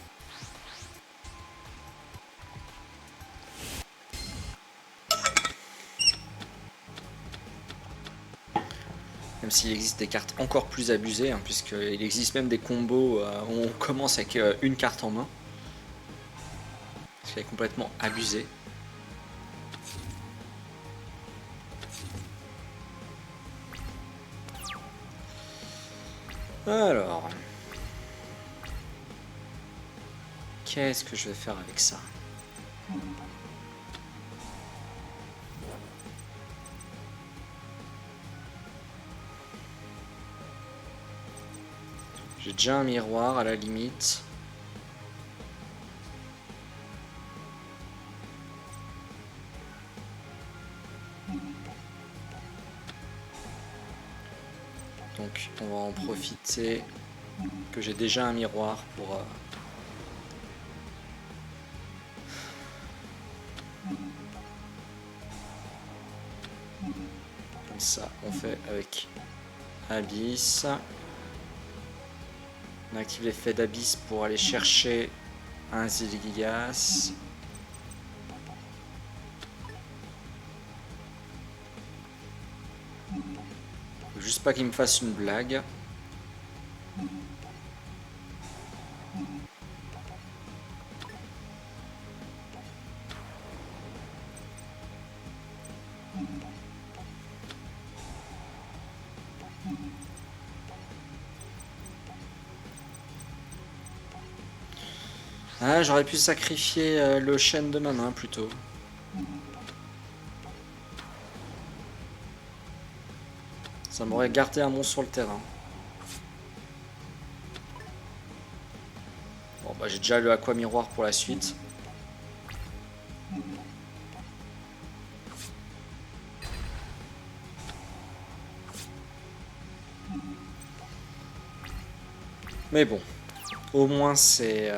Même s'il existe des cartes encore plus abusées, hein, puisqu'il existe même des combos où on commence avec une carte en main. Ce qui est complètement abusé. Alors, qu'est-ce que je vais faire avec ça? J'ai déjà un miroir à la limite. Donc on va en profiter que j'ai déjà un miroir pour... Comme ça, on fait avec Abyss. On active l'effet d'Abyss pour aller chercher un Zilgigas. Faut juste pas qu'il me fasse une blague. Ah, j'aurais pu sacrifier le chêne de ma main plutôt. Ça m'aurait gardé un monstre sur le terrain. Bon bah j'ai déjà le aqua miroir pour la suite. Mais bon, au moins c'est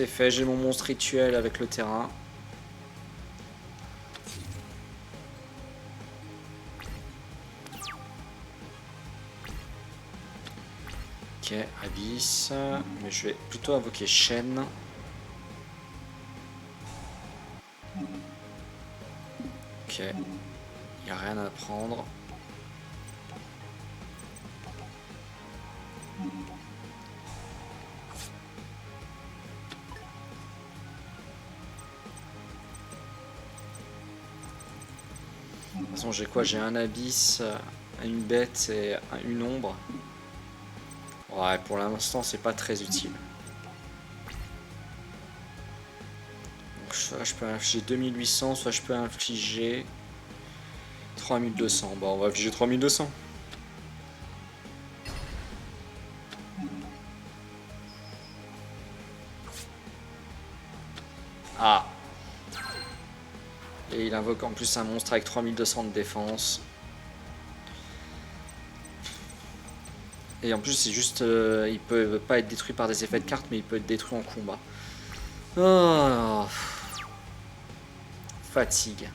fait, j'ai mon monstre rituel avec le terrain. Ok, Abyss, mais je vais plutôt invoquer Chêne. Ok, il n'y a rien à prendre. De toute façon, j'ai quoi? J'ai un Abyss, une bête et une ombre. Ouais, pour l'instant, c'est pas très utile. Donc, soit je peux infliger 2800, soit je peux infliger 3200. Bon, on va infliger 3200. Ah! Et il invoque en plus un monstre avec 3200 de défense. Et en plus, c'est juste. Il peut pas être détruit par des effets de cartes, mais il peut être détruit en combat. Oh. Fatigue.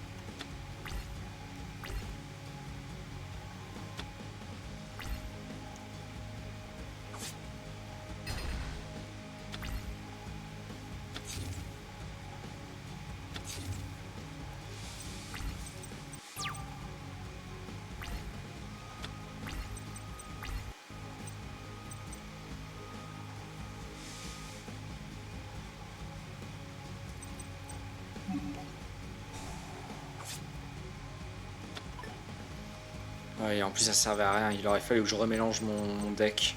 Ouais, et en plus, ça servait à rien. Il aurait fallu que je remélange mon deck.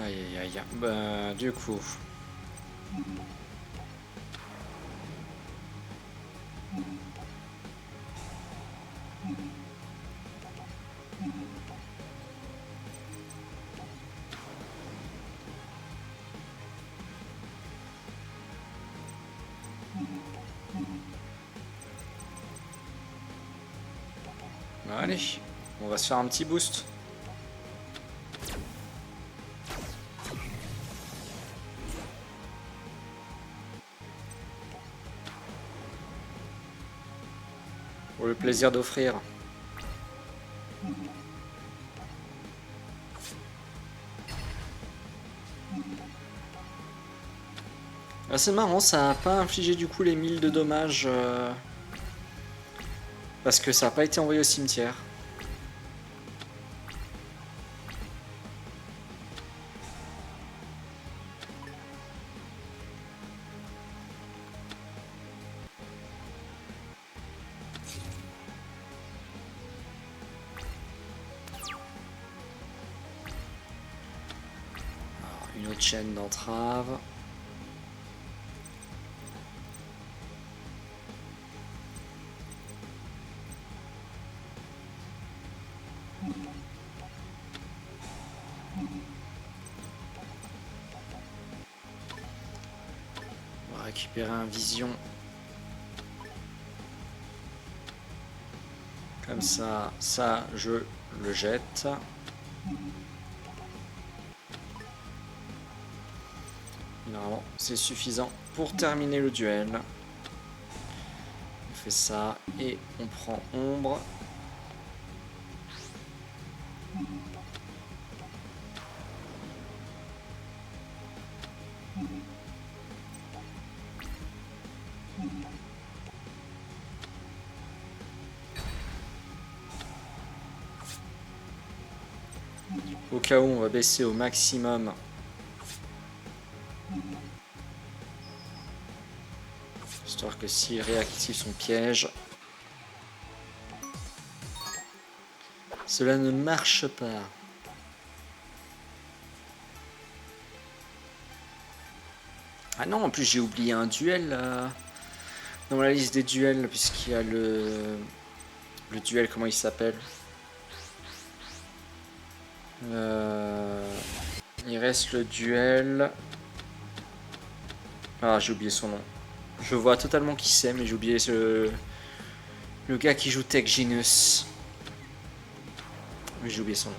Aïe aïe aïe. Bah, du coup. Allez, on va se faire un petit boost. Pour le plaisir d'offrir. Ah, c'est marrant, ça n'a pas infligé du coup les 1000 de dommages. Parce que ça n'a pas été envoyé au cimetière. Alors, une autre chaîne d'entrave. On va récupérer un vision. Comme ça, ça je le jette. Normalement, c'est suffisant pour terminer le duel. On fait ça et on prend ombre. Au cas où, on va baisser au maximum. Histoire que s'il réactive son piège, cela ne marche pas. Ah non, en plus j'ai oublié un duel dans la liste des duels, puisqu'il y a le duel, comment il s'appelle? Il reste le duel. Ah, j'ai oublié son nom. Je vois totalement qui c'est, mais j'ai oublié le gars qui joue Tech Genus. Mais j'ai oublié son nom.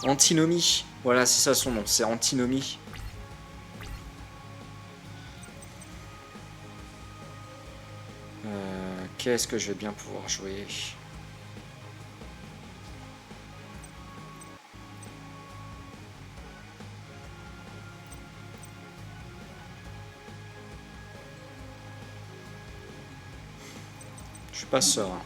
Antinomie. Voilà, c'est ça son nom, c'est Antinomie. Qu'est-ce que je vais bien pouvoir jouer? Je suis pas serein.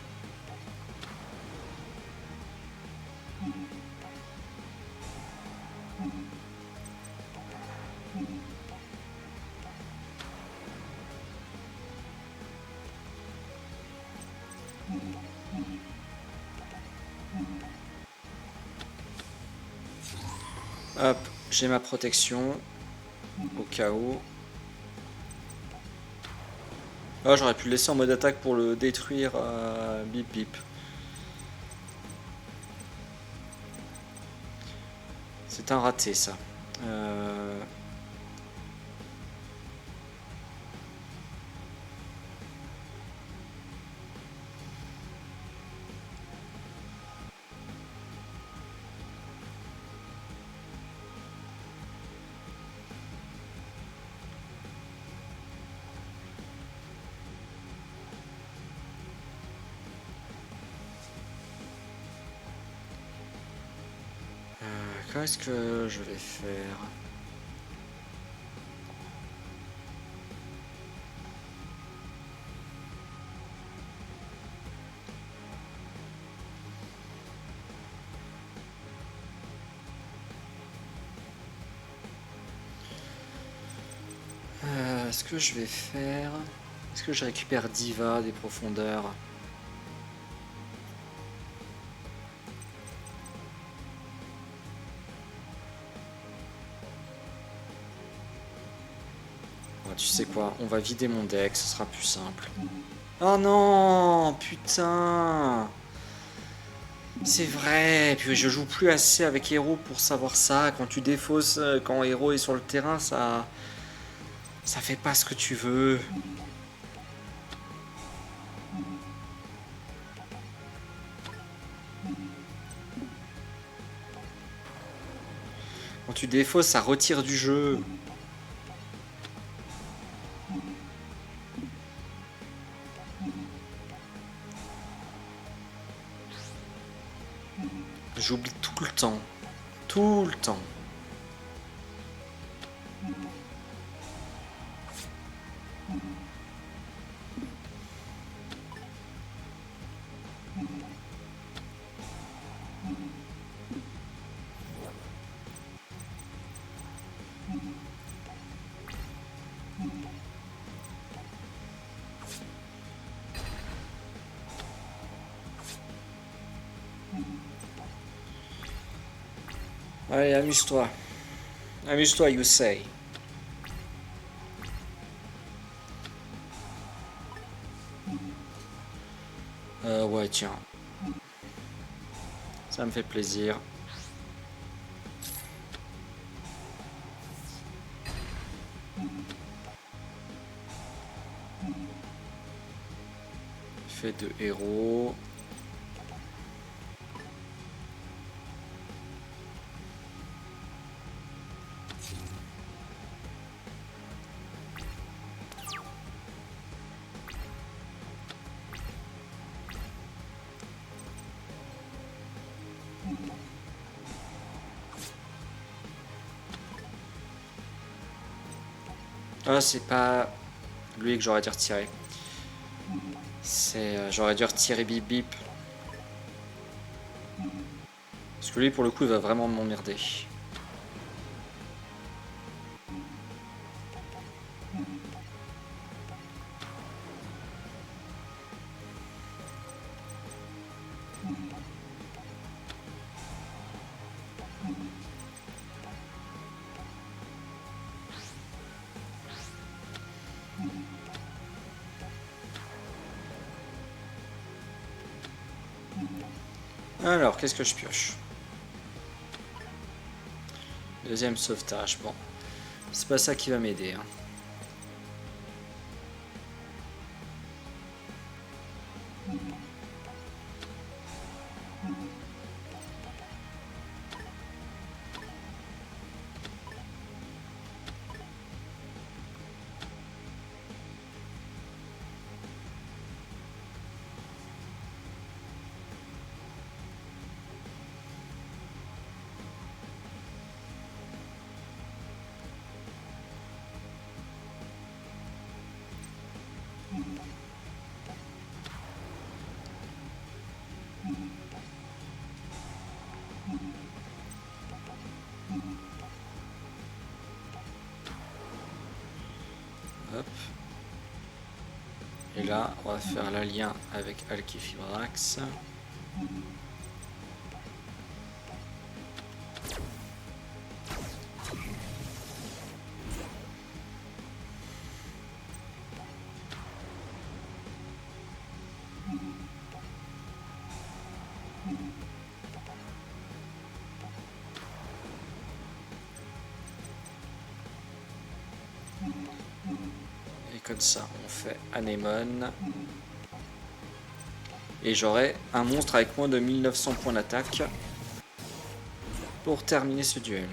Hop, j'ai ma protection. Au cas où. Ah, j'aurais pu le laisser en mode attaque pour le détruire. Bip bip. C'est un raté ça. Qu'est-ce que je vais faire? Ce que je vais faire... Est-ce que je récupère Diva des profondeurs? Tu sais quoi, on va vider mon deck, ce sera plus simple. Oh non, putain. C'est vrai, puis je joue plus assez avec Hero pour savoir ça. Quand tu défausses, quand Hero est sur le terrain, ça fait pas ce que tu veux. Quand tu défausses, ça retire du jeu. J'oublie tout le temps. Tout le temps. Allez, amuse-toi. Amuse-toi, you say. Ouais, tiens. Ça me fait plaisir. Fait de héros. Ah, c'est pas lui que j'aurais dû retirer. J'aurais dû retirer Bip Bip. Parce que lui, pour le coup, il va vraiment m'emmerder. Alors, qu'est-ce que je pioche? Deuxième sauvetage, bon. C'est pas ça qui va m'aider. Hein. Hop. Et là, on va faire le lien avec Alkifibrax. Et comme ça, on fait Anémone. Et j'aurai un monstre avec moins de 1900 points d'attaque pour terminer ce duel.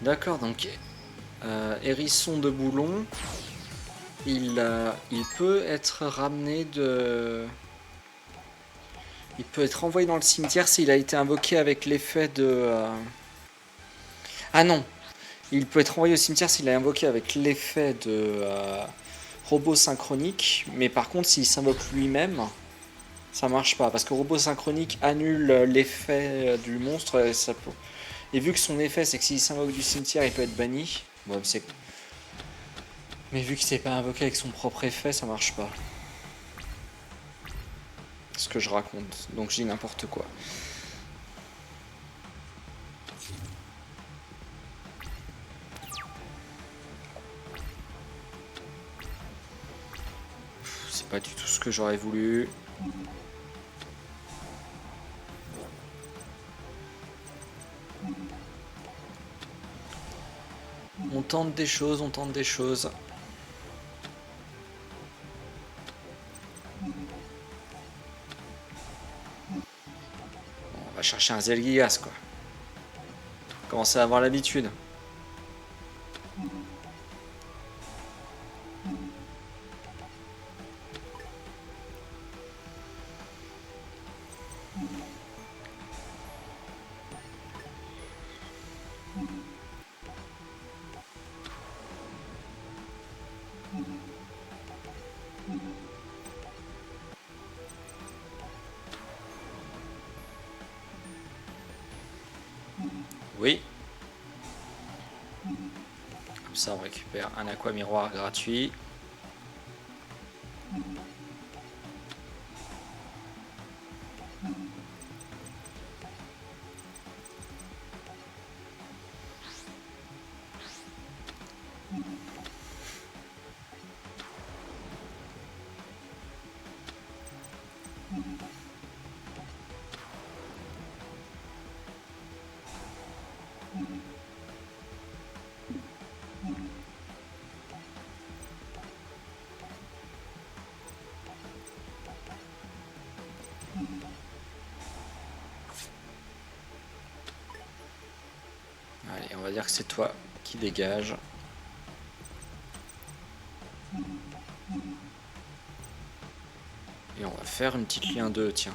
D'accord, donc hérisson de boulon, il peut être ramené de... Il peut être envoyé dans le cimetière s'il a été invoqué avec l'effet de... Ah non, il peut être envoyé au cimetière s'il est invoqué avec l'effet de robot synchronique, mais par contre s'il s'invoque lui-même, ça marche pas, parce que robot synchronique annule l'effet du monstre, et, et vu que son effet c'est que s'il s'invoque du cimetière il peut être banni, bon, mais vu que c'est pas invoqué avec son propre effet, ça marche pas. Ce que je raconte, donc je dis n'importe quoi. C'est pas du tout ce que j'aurais voulu. On tente des choses, on tente des choses. Bon, on va chercher un Zelgigas, quoi. Commencer à avoir l'habitude. Oui. Comme ça, on récupère un aqua miroir gratuit. Allez, on va dire que c'est toi qui dégage. Et on va faire une petite lien 2, tiens.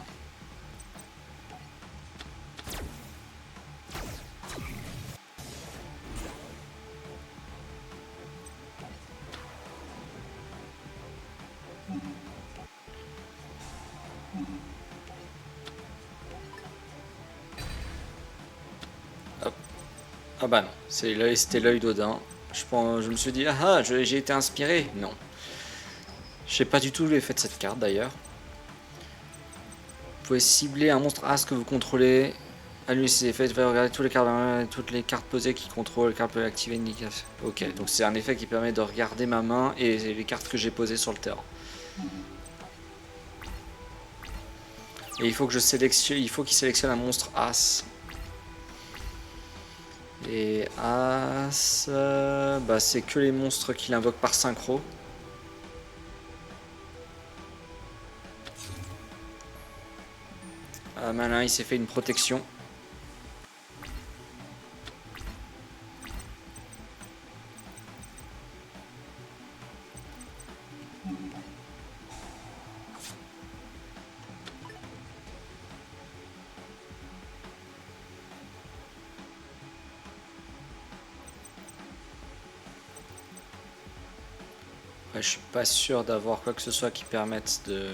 Hop. Ah bah non, c'était l'œil d'Odin. Je me suis dit, ah, j'ai été inspiré. Non. Je sais pas du tout l'effet de cette carte d'ailleurs. Vous pouvez cibler un monstre as que vous contrôlez. Annuler ses effets, regarder toutes les cartes posées qui contrôlent. Les cartes peuvent activer une indication. Ok, donc c'est un effet qui permet de regarder ma main et les cartes que j'ai posées sur le terrain. Et il faut que je sélectionne, il faut qu'il sélectionne un monstre as. Et as, bah c'est que les monstres qu'il invoque par synchro. Malin, il s'est fait une protection. Après, je suis pas sûr d'avoir quoi que ce soit qui permette de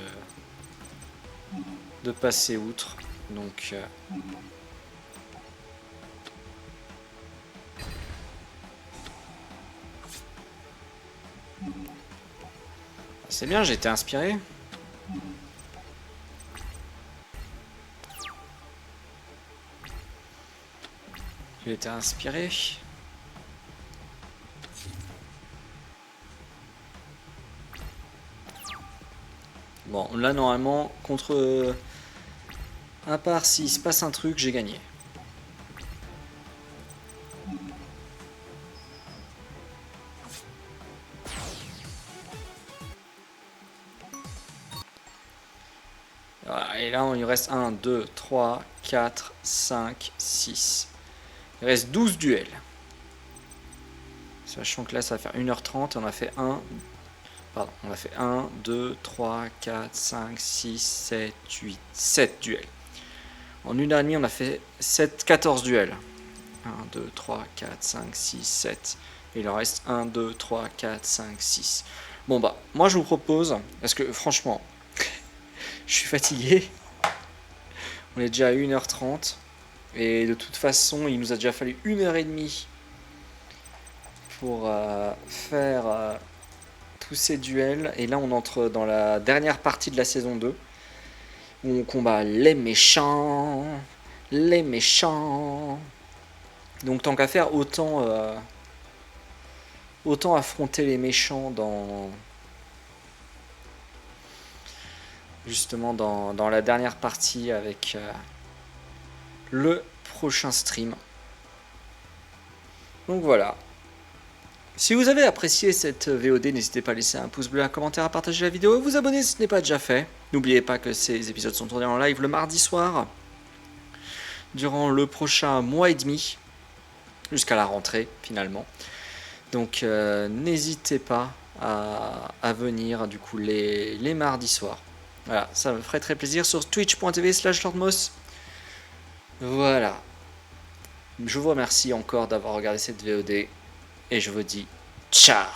passer outre. Donc c'est bien, j'ai été inspiré. J'ai été inspiré. Bon, là normalement, contre... à part s'il se passe un truc, j'ai gagné. Voilà, et là, il lui reste 1, 2, 3, 4, 5, 6. Il reste 12 duels. Sachant que là, ça va faire 1h30 et on a fait 1... Pardon, on a fait 1, 2, 3, 4, 5, 6, 7, 8, 7 duels. En 1h30, on a fait 14 duels. 1, 2, 3, 4, 5, 6, 7. Et il en reste 1, 2, 3, 4, 5, 6. Bon bah, moi je vous propose, parce que franchement, je suis fatigué. On est déjà à 1h30. Et de toute façon, il nous a déjà fallu 1h30 pour faire tous ces duels. Et là, on entre dans la dernière partie de la saison 2. Où on combat les méchants. Les méchants. Donc tant qu'à faire, autant affronter les méchants dans... Justement dans la dernière partie avec le prochain stream. Donc voilà. Si vous avez apprécié cette VOD, n'hésitez pas à laisser un pouce bleu, un commentaire, à partager la vidéo, vous abonner si ce n'est pas déjà fait. N'oubliez pas que ces épisodes sont tournés en live le mardi soir, durant le prochain mois et demi, jusqu'à la rentrée finalement. Donc n'hésitez pas à venir du coup les mardis soirs. Voilà, ça me ferait très plaisir sur twitch.tv/lordmoss. Voilà. Je vous remercie encore d'avoir regardé cette VOD et je vous dis ciao.